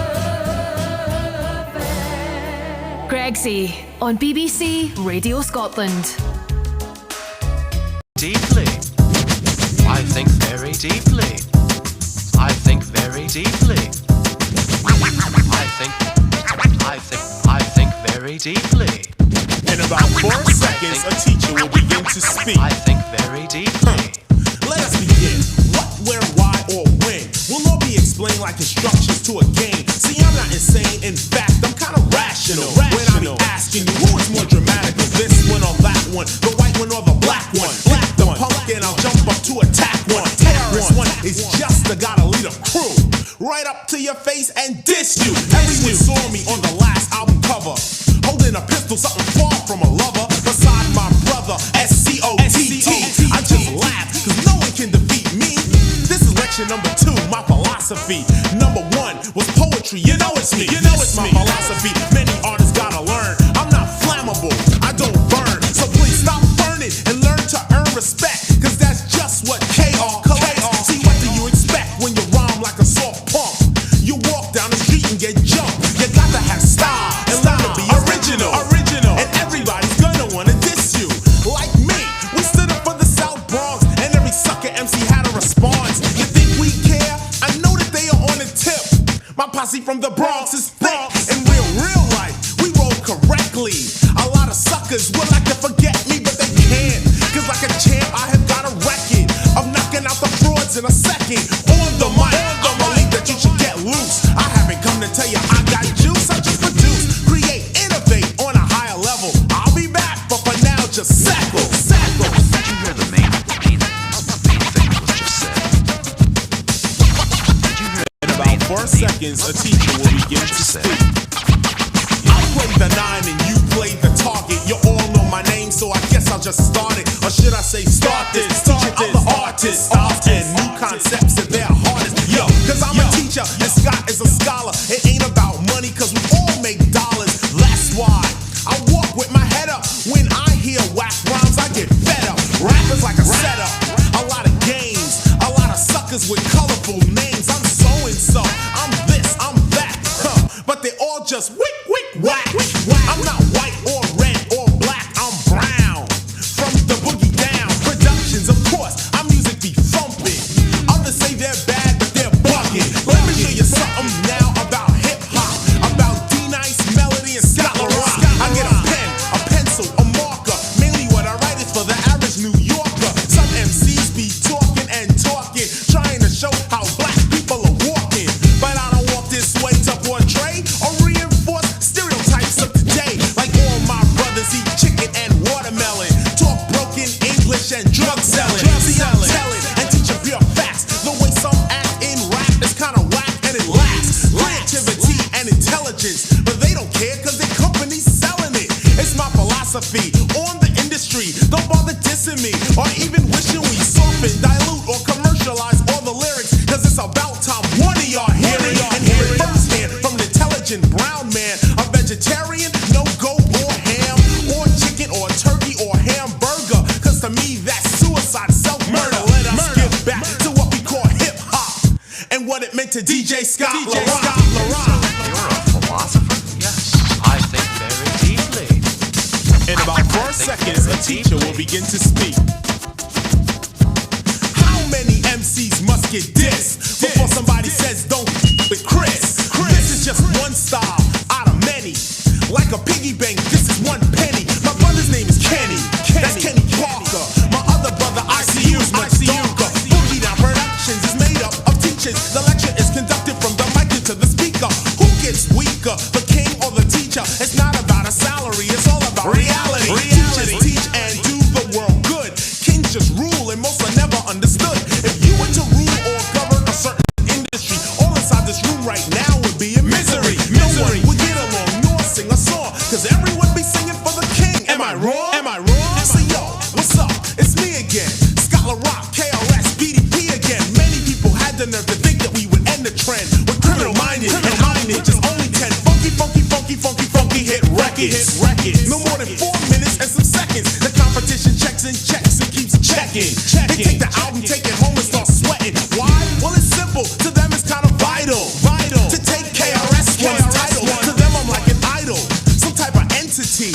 S2: Gregsy on BBC Radio Scotland.
S18: Deeply. I think very deeply. I think very deeply. I think very deeply.
S19: In about 4 seconds, a teacher will begin to speak.
S18: I think very deeply.
S19: Let us begin. What, where, why, or when will all be explained like instructions to a game. See, I'm not insane. In fact, I'm kind of rational. When I be asking you, who is more dramatic, this one or that one, the white one or the black one? Black the punk and I'll jump up to attack one. Terrorist one is just a gotta lead a crew right up to your face and diss you. Everyone saw me on the last album cover. undercover, holding a pistol, something far from a lover. Beside my brother, SCOTT. I just laugh, cause no one can defeat me. This is lecture number 2, my philosophy. Number 1 was poetry, you know it's me. You know it's my philosophy. Many artists gotta learn. I'm not flammable, I don't burn. So please stop burning and learn to earn respect. Cause that's just what KR collects. See, what do you expect when you rhyme like a soft punk? You walk down the street and get jumped. You got to have style and learn to be original. And everybody's gonna wanna diss you. Like me, we stood up for the South Bronx, and every sucker MC had a response. You think we care? I know that they are on the tip. My posse from the Bronx is thick. In real life, we roll correctly. A lot of suckers would like to forget me, but they can't. Cause like a champ, I have got a record of knocking out the frauds in a second. On the mic, I believe that you should get loose. I haven't come to tell you I got juice, I just produce, create, innovate on a higher level. I'll be back, but for now, just sackle.
S18: Did you hear the main thing that was just said? Did you hear?
S19: In about 4 seconds, a teacher will begin to speak. I play the 9 and you play the target. You all know my name, so I guess I'll just start it. Or should I say start this? Teaching I'm the artist. And new concepts at their hardest. Yo, cause I'm a teacher and Scott is a scholar. It ain't about money cause we all make dollars. That's why I walk with my head up. When I hear whack rhymes, I get fed up. Rappers like a setup. A lot of games. A lot of suckers with colorful names. I'm so-and-so. I'm this, I'm that. But they all just wick, whack. I'm not white or red or black. I'm brown. From the boogie down. Productions, of course. Our music be thumping. Others say they're bad, but they're bugging. Let me show you something now about hip-hop. About D-Nice, Melody, and Scott LaRock. I get a pen, a pencil, a marker. Mainly what I write is for the average New Yorker. Some MCs be talking and talking, trying to show how black people are walking. But I don't walk this way to portray or reinforce stereotypes of today. Like all my brothers eat chicken and watermelon, talk broken English and drug selling. See, I'm telling and teaching pure facts. The way some act in rap is kinda whack and it lacks creativity and intelligence. But they don't care cause their company's selling it. It's my philosophy on the industry. Don't bother dissing me or even wishing we soften, dilute, or commercialize all the lyrics. Cause it's about time one of y'all hear it. And hear it firsthand from an intelligent brown man. A vegetarian, no goat or ham, or chicken or turkey or hamburger. Cause to me that's suicide, self-murder. Let us get back to what we call hip-hop and what it meant to DJ Scott LaRock.
S18: You're a philosopher? Yes, I think very deeply.
S19: In about 4 seconds, a teacher will begin to speak. How many MCs must get dissed before somebody says don't with Chris? This is just one style out of many. Like a piggy bank, this is one penny. My brother's name is Kenny. That's Kenny Parker. My other brother, ICU, is much darker. Boogie Down Productions is made up of teachers. The lecture is conducted from the mic into the speaker. Who gets weaker, the king or the teacher? It's not about a salary, it's all about reality. Teachers teach and do the world good. Kings just rule and most are never understood. If you were to rule or govern a certain industry, all inside this room right now would be in misery. No one would get along nor sing a song, cause everyone be singing for the king. Am I wrong? So yo, what's up? It's me again. Scott LaRock, KRS, BDP again. Many people had the nerve to think that we would end the trend with criminal minded and minded. Just only 10 funky hit records. No more than 4 minutes and some seconds. The competition checks and keeps checking. They take the album, take it home and start sweating. Why? Well, it's simple. To them it's kind of vital to take KRS-One's title. To them I'm like an idol, some type of entity.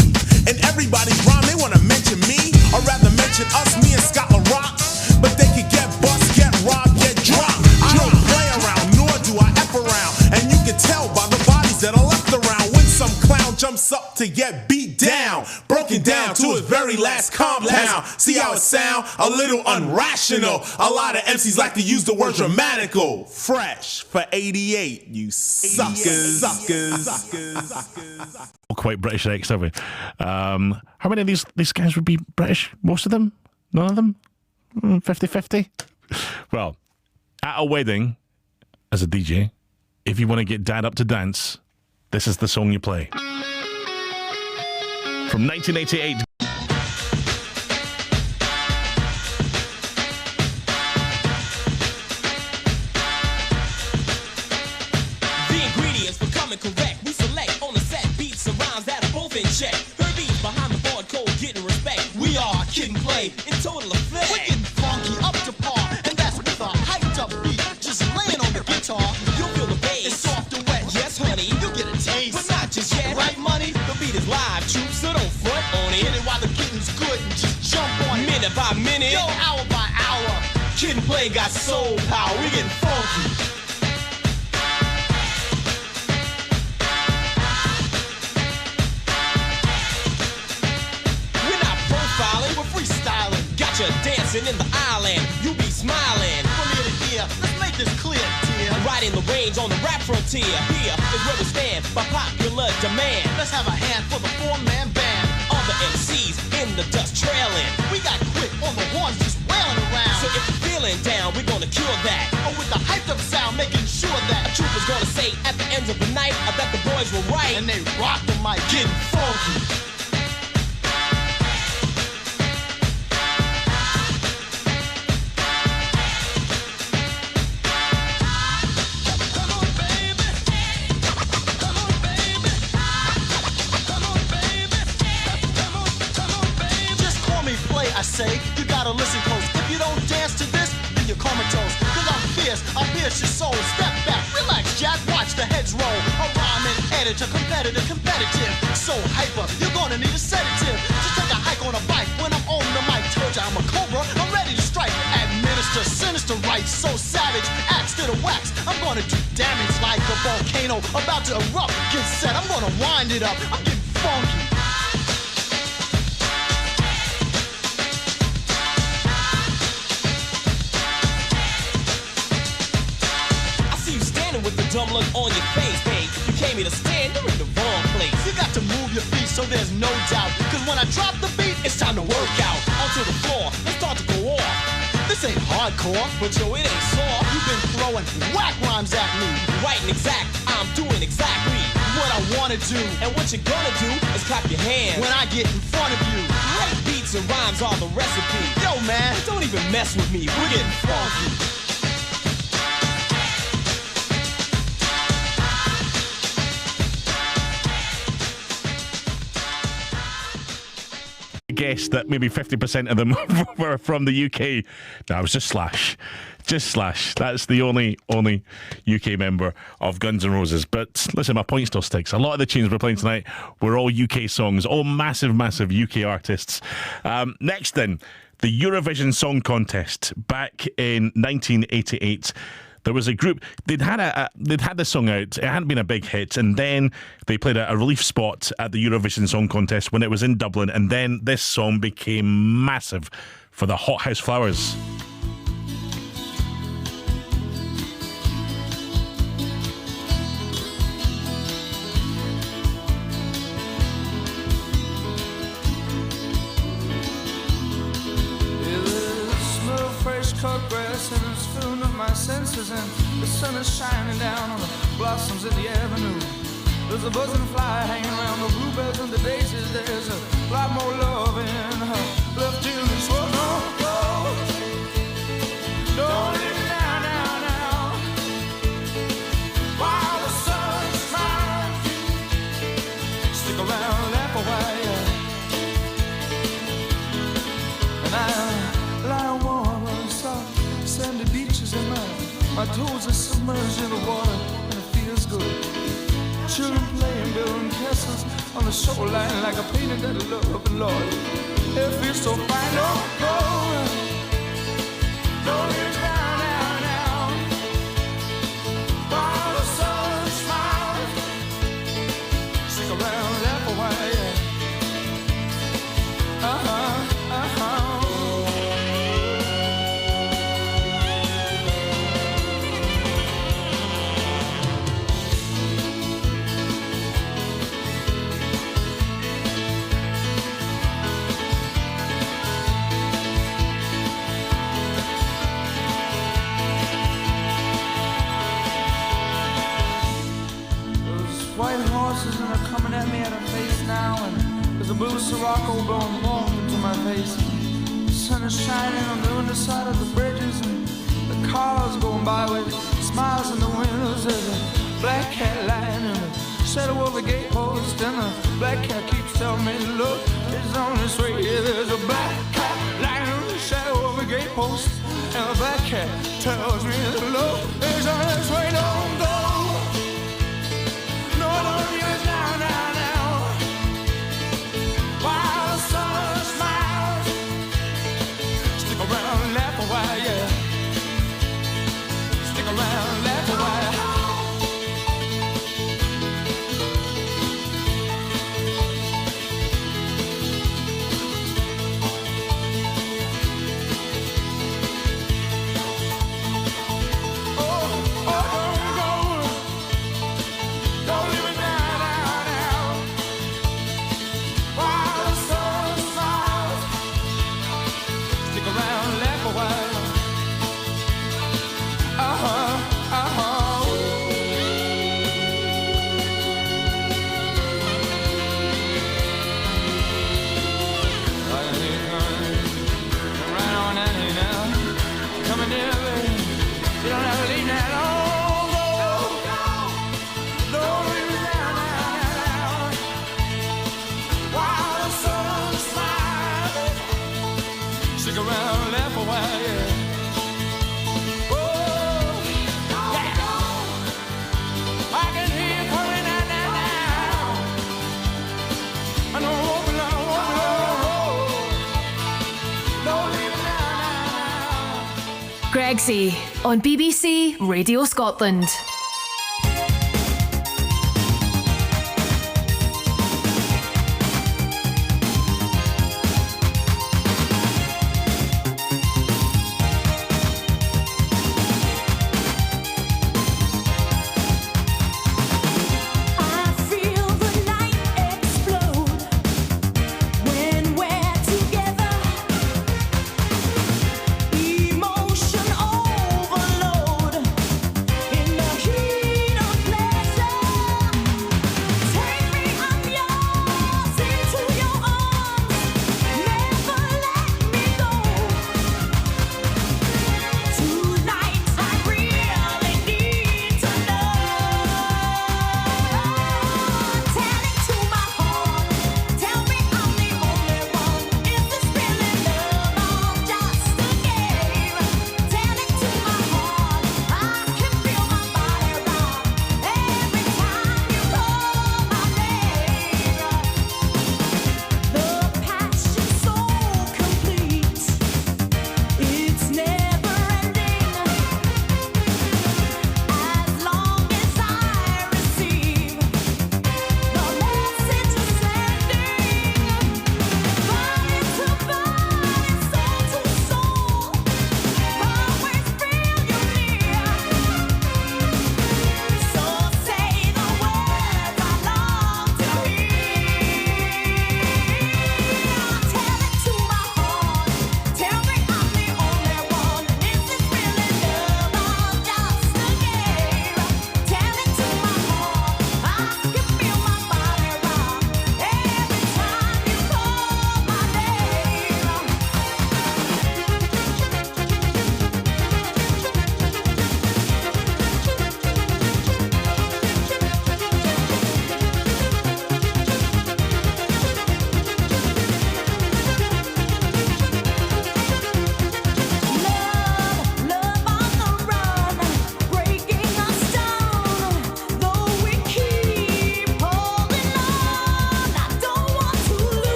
S19: And everybody's rhyme, they want to mention me, or rather mention us, me and Scott LaRock. But they could get bust, get robbed, get dropped. I don't play around, nor do I F around. And you can tell by the bodies that are left around when some clown jumps up to get beat down, broken down to his very last compound. See how it sound? A little unrational. A lot of MCs like to use the word dramatical. Fresh for 88, you suckers.
S1: Quite British X, have we? How many of these guys would be British? Most of them? None of them? 50-50? Well, at a wedding, as a DJ, if you want to get dad up to dance, this is the song you play. from 1988.
S6: The ingredients for coming correct. We select on the set beats and rhymes that are both in check. Her beats behind the board code getting respect. We are Kid and Play in total effect.
S20: We're getting funky up to par, and that's with a hyped up beat. Just laying on the guitar,
S6: You'll feel the bass.
S20: it's soft and wet.
S6: Yes, honey.
S20: You get a taste,
S6: But not just yet.
S20: right, money?
S6: The beat is live, troops, so don't front on
S20: Hit
S6: it.
S20: it while the getting's good and just jump on it.
S6: Minute by minute.
S20: Yo, hour by hour.
S6: Kid and Play got soul power. We getting funky. We're not profiling,
S20: We're freestyling
S6: got you dancing in the island. You be smiling.
S20: from ear to ear. Let's make this clear, dear.
S6: Riding the range on the rap frontier. Here is where we stand by popular demand.
S20: Let's have a hand for the four-man band.
S6: All the MCs in the dust trailing.
S20: We got quick on the horns just wailing around.
S6: So if you're feeling down, we're gonna cure that.
S20: Oh, with the hyped up sound, making sure
S6: A
S20: that
S6: trooper's gonna say at the end of the night, I bet the boys were right.
S20: and they rock the mic,
S6: Getting funky.
S20: Just call me Play, I say. You gotta listen close. If you don't dance to this, then you're comatose. Cause I'm fierce, I pierce your soul. Step back, relax, Jack, watch the heads roll. A rhyming editor, competitive. So hyper, you're gonna need a sedative. Just take a hike on a bike when I'm on the mic. Told ya I'm a cobra, I'm ready to strike. Administer sinister rights, so savage. Axe to the wax, I'm gonna do damage like a volcano about to erupt. Get set, I'm gonna wind it up. I'm getting funky.
S6: I see you standing with the dumb look on your face. Hey, you came here to stand, you're in the wrong place.
S20: You got to move your feet so there's no doubt. Cause when I drop the beat,
S6: It's time to work out. Onto the floor, let's start to go off.
S20: this ain't hardcore.
S6: But yo, it ain't soft.
S20: You've been throwing whack rhymes at me.
S6: Right and exact, I'm doing exactly
S20: What I wanna do
S6: And what you're gonna do is clap your hands
S20: when I get in front of you.
S6: Right beats and rhymes are the recipe.
S20: Yo, man,
S6: Don't even mess with me, we're getting funky.
S1: Guess that maybe 50% of them were from the UK. No, it was just Slash. Just Slash. That's the only UK member of Guns N' Roses. But listen, my point still sticks. A lot of the tunes we're playing tonight were all UK songs, all massive UK artists. Next then, the Eurovision Song Contest back in 1988. There was a group, they'd had this song out, it hadn't been a big hit, and then they played a relief spot at the Eurovision Song Contest when it was in Dublin, and then this song became massive for the Hot House Flowers.
S21: Cut grass and it's filling up my senses, and the sun is shining down on the blossoms in the avenue. There's a buzzing fly hanging around the bluebells and the daisies. There's a lot more love in her left in this world. Don't go, don't leave me now, now, now. While the sun smiles, stick around, laugh a while, and I lie warm. Sandy beaches and my toes are submerged in the water, and it feels good. Children playing, building castles on the shoreline like a painting that I love and Lord, it feels so fine. Don't go, don't leave me down, now, now. While the sun smiles, stick around, laugh a while, yeah. blue Sirocco blowing warm into my face. The sun is shining on the underside of the bridges, and the cars going by with smiles in the windows. There's a black cat lying in the shadow of the gatepost, and the black cat keeps telling me, look, it's on this way. Yeah, there's a black cat lying in the shadow of the gatepost, and the black cat tells me, look, it's on this way. Don't go. No, don't use now, now, now. While the sun smiles, stick around, laugh a while, yeah. Stick around, laugh a while.
S2: Gregsy on BBC Radio Scotland.
S5: Emotion overload in the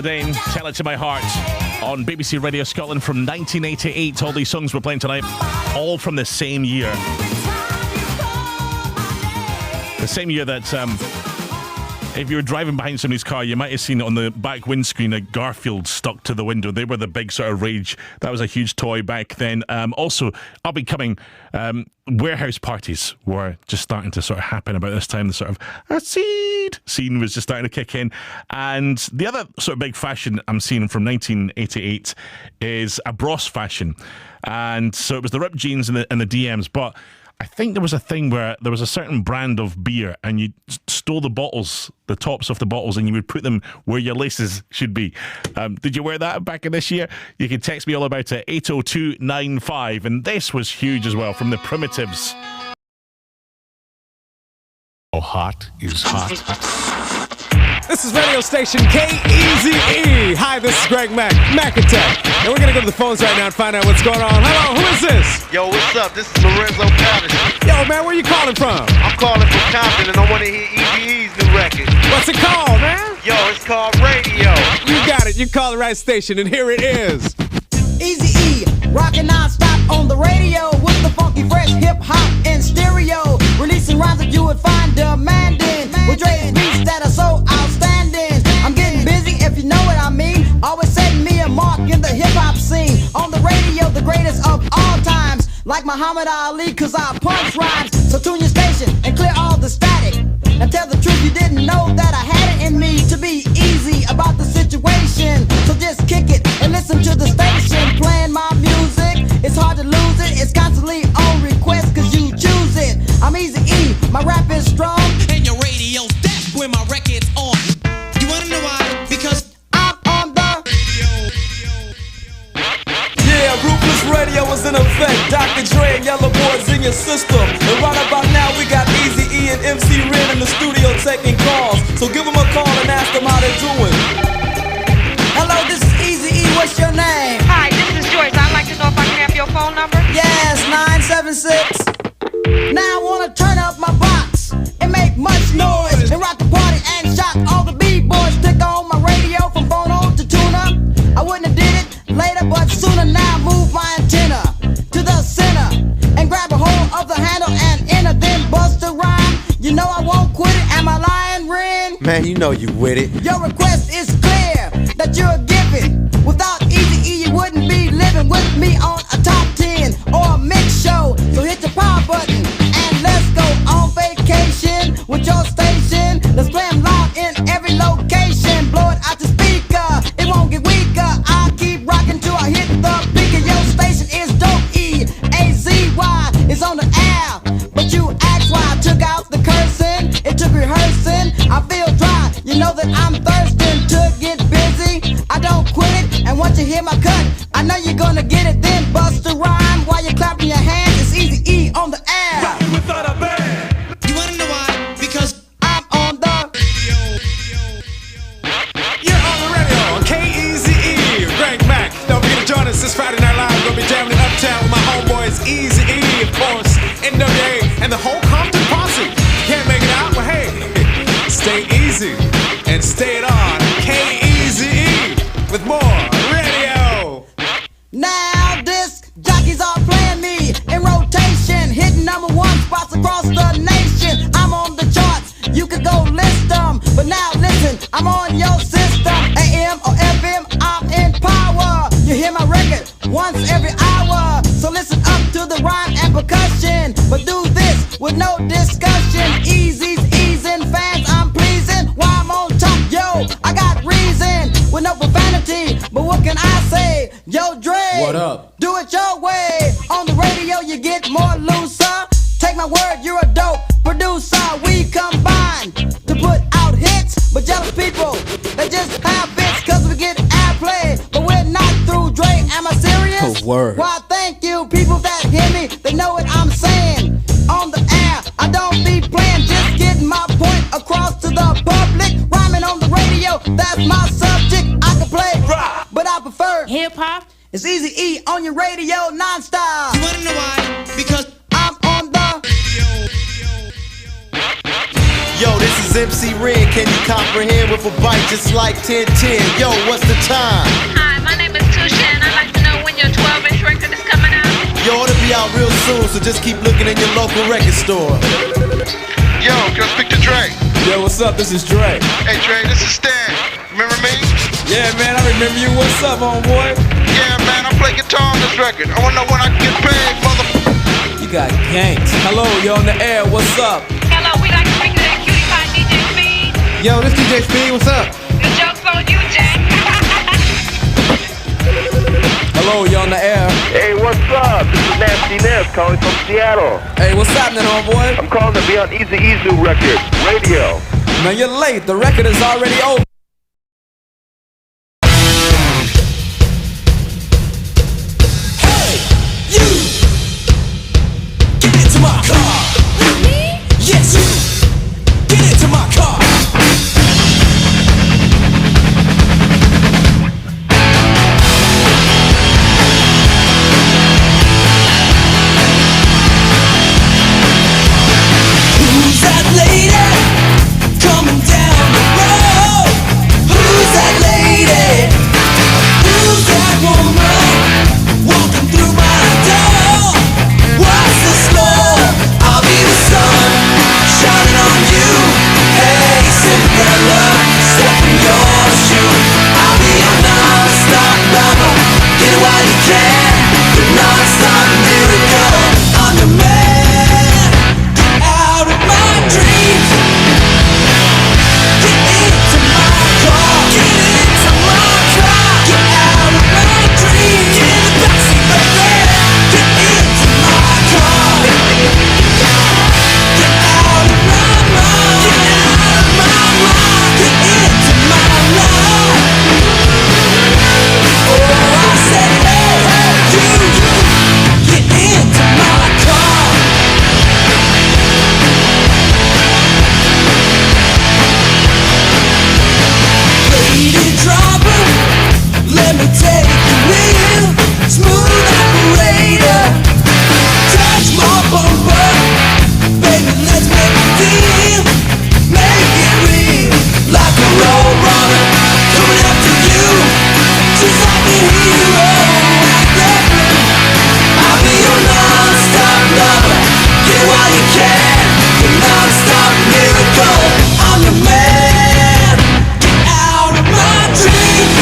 S1: Dane, Tell It to My Heart on BBC Radio Scotland from 1988. All these songs we're playing tonight, all from the same year. The same year that if you were driving behind somebody's car, you might have seen on the back windscreen a Garfield stuck to the window. They were the big sort of rage. That was a huge toy back then. Also, up and coming, warehouse parties were just starting to sort of happen about this time. The sort of a seed scene was just starting to kick in. And the other sort of big fashion I'm seeing from 1988 is a bros fashion. And so it was the ripped jeans and the DMs, but I think there was a thing where there was a certain brand of beer and you stole the bottles, the tops of the bottles, and you would put them where your laces should be. Did you wear that back in this year? You can text me all about it, 80295. And this was huge as well from the Primitives.
S3: Oh, hot is hot.
S22: This is radio station KEZE. Hi, this is Greg McAtech. And we're going to go to the phones right now and find out what's going on. Hello, who is this?
S23: Yo, what's up? This is Lorenzo Patterson.
S22: Yo, man, where you calling from?
S23: I'm calling from Compton, and I want to hear Eazy-E's new record.
S22: What's it called, man?
S23: Yo, it's called Radio.
S22: You got it. You called the right station, and here it is.
S24: Eazy-E, rockin' non-stop on the radio with the funky, fresh hip-hop in stereo. Releasing rhymes that you would find demanding with Dre's beats that are so outstanding. I'm getting busy, if you know what I mean. Always setting me a mark in the hip-hop scene. On the radio, the greatest of all times. Like Muhammad Ali, cause I punch rhymes. So tune your station and clear all the static. And tell the truth, you didn't know that I had it in me to be easy about the situation. So just kick it and listen to the station playing my music. It's hard to lose it, it's constantly on request cause you choose it. I'm Eazy-E, my rap is strong.
S6: And your radio's deaf when my record's on. You wanna know why? Because
S24: I'm on the
S22: Yeah, Ruthless Radio is in effect. Dr. Dre and Yellow Boys in your system. And right about now we got Eazy-E and MC Ren in the studio taking calls. So give them a call and ask them how they're doing.
S24: Hello, this is Eazy-E, what's your name?
S25: Hi, this is Joyce. I'd like to know if I can have your phone number.
S24: Yes, 976. Now I wanna turn up my box and make much noise and rock the party and shock all the B-boys. Stick on my radio from phono to tuna. I wouldn't have did it later, but sooner. Now move my antenna to the center and grab a hold of the handle and enter, then bust a rhyme. You know I won't quit it. Am I lying, Ren?
S22: Man, you know you with it.
S24: Your request is clear that you're giving. Without Eazy-E, you wouldn't be living with me on a top 10 or a mix show. So hit the power button and let's go on vacation with your station. Let's play 'em loud in every location. Blow it out the speaker, it won't get weaker. I'll keep rocking till I hit the beacon. Your station is dope, E-A-Z-Y is on the air. But you ask why I took out the cursing. It took rehearsing, I feel dry. You know that I'm thirsting to get busy. I don't quit it, and once you hear my cut, I know you're gonna get it, then bust a rhyme while you're clapping your hands. It's Eazy-E on the air.
S6: Rockin' without a band. You wanna know why? Because
S24: I'm on the
S22: You're on the radio on KEZE. Greg Mac. Don't forget to join us this Friday Night Live. We're gonna be jamming in Uptown with my homeboys Eazy-E, of course, NWA, and the whole Compton posse. Can't make it out? Well, hey, stay easy and stay it on KEZE with more radio.
S24: Now disc jockeys are playing me in rotation, hitting #1 spots across the nation. I'm on the charts, you could go list them, but now listen, I'm on your system. AM or FM, I'm in power. You hear my record once every hour, so listen up to the rhyme and percussion, but do this with no discussion. Easy's easing, fans I'm pleasing. Why I'm on top, yo, I got reason with no profanity, but what can I say? Yo, Dre,
S22: What up?
S24: Do it your way. On the radio, you get more looser. Take my word, you're a dope producer. We combine to put out hits, but jealous people, they just have bits, cause we get airplay, but we're not through. Dre, am I serious?
S22: Oh, word.
S24: Why, thank you, people that hear me, they know what I'm saying. On the air, I don't be playing, just getting my point across to the public. Rhyming on the radio, that's my subject. I can play rock, but I prefer hip-hop. It's Eazy-E on your radio non-stop.
S6: you wanna know why? Because
S24: I'm on the
S23: Yo, this is
S20: MC Ren, can you comprehend with a bite just like 1010? Yo, what's the time?
S25: Hi, my name is Tusha, and I'd like to know when your 12-inch record is coming out.
S20: Yo, ought to be out real soon, so just keep looking in your local record store.
S23: Yo, can I speak to Dre?
S4: Yo, what's up? This is Dre.
S23: Hey, Dre, this is Stan. Remember me?
S4: Yeah, man, I remember you. What's up, homeboy?
S23: Yeah, man, I play guitar on this record. I wanna know when I can get paid, mother.
S4: You got ganked. Hello, you on the air. What's up?
S25: Hello, we'd like to speak to that cutie pie DJ Speed.
S20: Yo, this DJ Speed, what's up?
S25: The joke's on you, Jack.
S4: Hello, you on the air.
S23: Hey, what's up? This is Nasty Ness calling from Seattle.
S4: Hey, what's happening, homeboy?
S23: I'm calling to be on Easy E's new record, Radio.
S4: Man, you're late. The record is already over.
S6: Hey, you! Get into my car! Me? Yes, you! Get into my car! Who's that lady coming down the road? Who's that lady? Who's that woman walking through my door? What's the score? I'll be the sun shining on you. Hey, Cinderella, step in your shoe. I'll be your non-stop lover. Get it while you can. The non-stop miracle. I'm your man. Get out of my dreams. Get into my car. Get into my car. Get out of my dreams. Get in the backseat, baby. Get into my car. Get out of my mind. Get out of my mind. Get into my life. Oh, I said, hey, hey, you. Get into my car. Lady driver, let me take the wheel. Smooth operator, touch my bumper. Baby, let's make a deal. Make it real, like a road runner coming after you. Just like a hero, like that blue. I'll be your non-stop lover. Get it while you can. Your non-stop miracle. I'm your man. Get out of my dreams.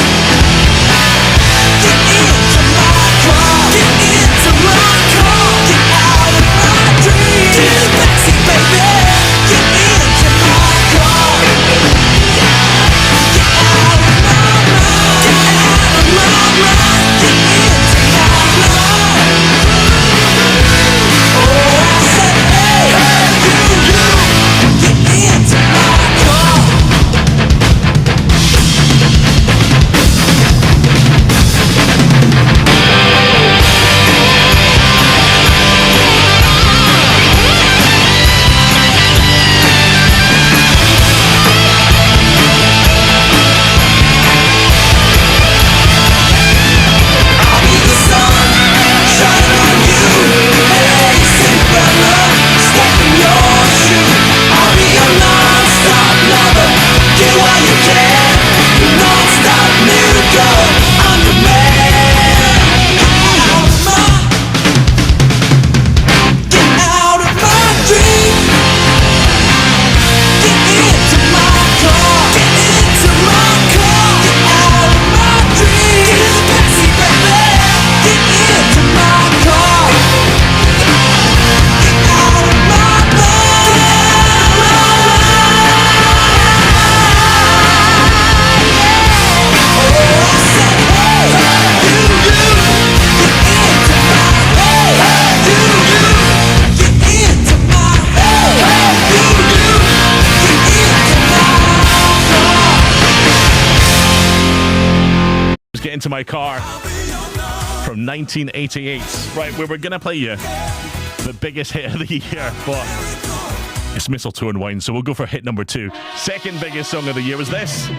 S6: Get into my car. Get into my car. Get out of my dreams. Get in the backseat, baby. Get into my car. Get out of my mind. Get out of my mind. Get into my life. Oh, I said, hey, hey, you. Get into my car. I'll be the sun shining on you. Hey, Cinderella, step in your shoe. I'll be your non-stop lover. Get it while you can. Your non-stop miracle. I'm your man. Get out of my dreams. Get into my car. Get into my car. Get out of my dreams. Get in the backseat, baby. Get into my car. Get out of my
S1: Get into my car from 1988. Right, we were going to play you the biggest hit of the year, but it's Mistletoe and Wine, so we'll go for hit number 2. Second biggest song of the year was this.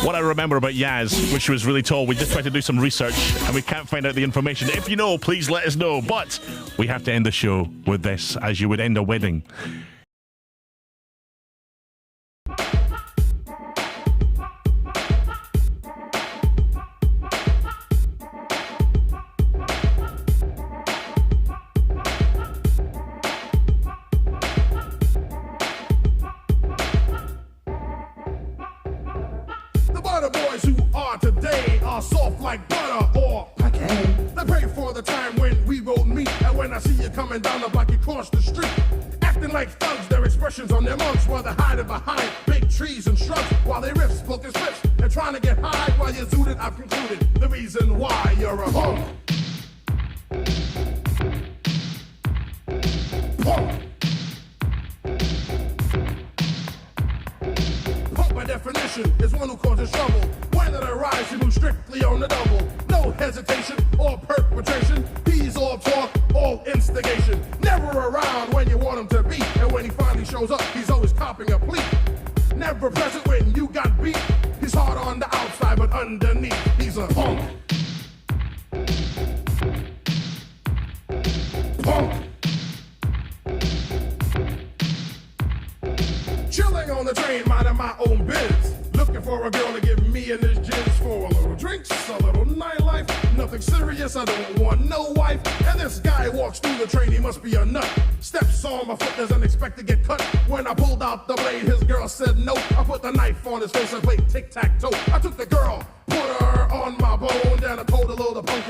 S1: What I remember about Yaz, which was really tall, we just tried to do some research and we can't find out the information. If you know, please let us know. But we have to end the show with this, as you would end a wedding.
S11: The boys who are today are soft like butter or pecan. They pray for the time when we won't meet, and when I see you coming down the block, you cross the street. Acting like thugs, their expressions on their mugs, while they're hiding behind big trees and shrubs, while they riff, smoking spliffs, and trying to get high while you're zooted. I've concluded the reason why you're a punk. Punk. By definition, is one who causes trouble. When it arrives, you move strictly on the double. No hesitation or perpetration. He's all talk, all instigation. Never around when you want him to be. And when he finally shows up, he's always copping a plea. Never present when you got beat. He's hard on the outside, but underneath, he's a punk. Punk. Chilling on the train, minding my own biz. Looking for a girl to give me and this jizz for a little drinks, a little nightlife. Nothing serious, I don't want no wife. And this guy walks through the train, he must be a nut. Steps on my foot, doesn't expect to get cut. When I pulled out the blade, his girl said no. I put the knife on his face and played tic-tac-toe. I took the girl, put her on my bone. Then I told the little punk,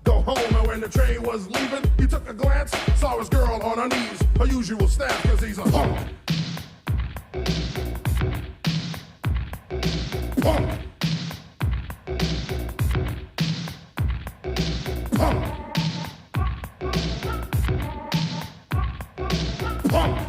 S11: go home. And when the train was leaving, he took a glance, saw his girl on her knees. Her usual staff, cause he's a punk. Punk. Punk. Punk.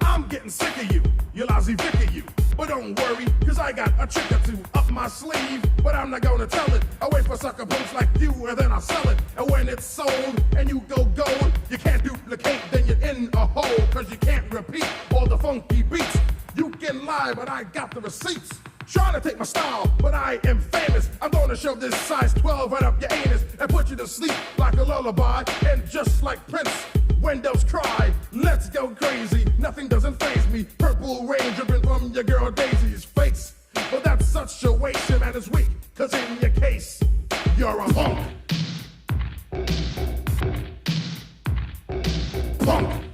S11: I'm getting sick of you lousy Vic of you. But don't worry, cause I got a trick or two up my sleeve. But I'm not gonna tell it. I wait for sucker punks like you and then I sell it. And when it's sold and you go gold, you can't duplicate, then you're in a hole. Cause you can't repeat all the funky beats. You can lie, but I got the receipts. Trying to take my style, but I am famous. I'm gonna shove this size 12 right up your anus and put you to sleep like a lullaby. And just like Prince, when doves cry, let's go crazy. Nothing doesn't faze me. Purple rain dripping from your girl Daisy's face. But that's such a waste, your man is weak. Cause in your case, you're a punk. Punk.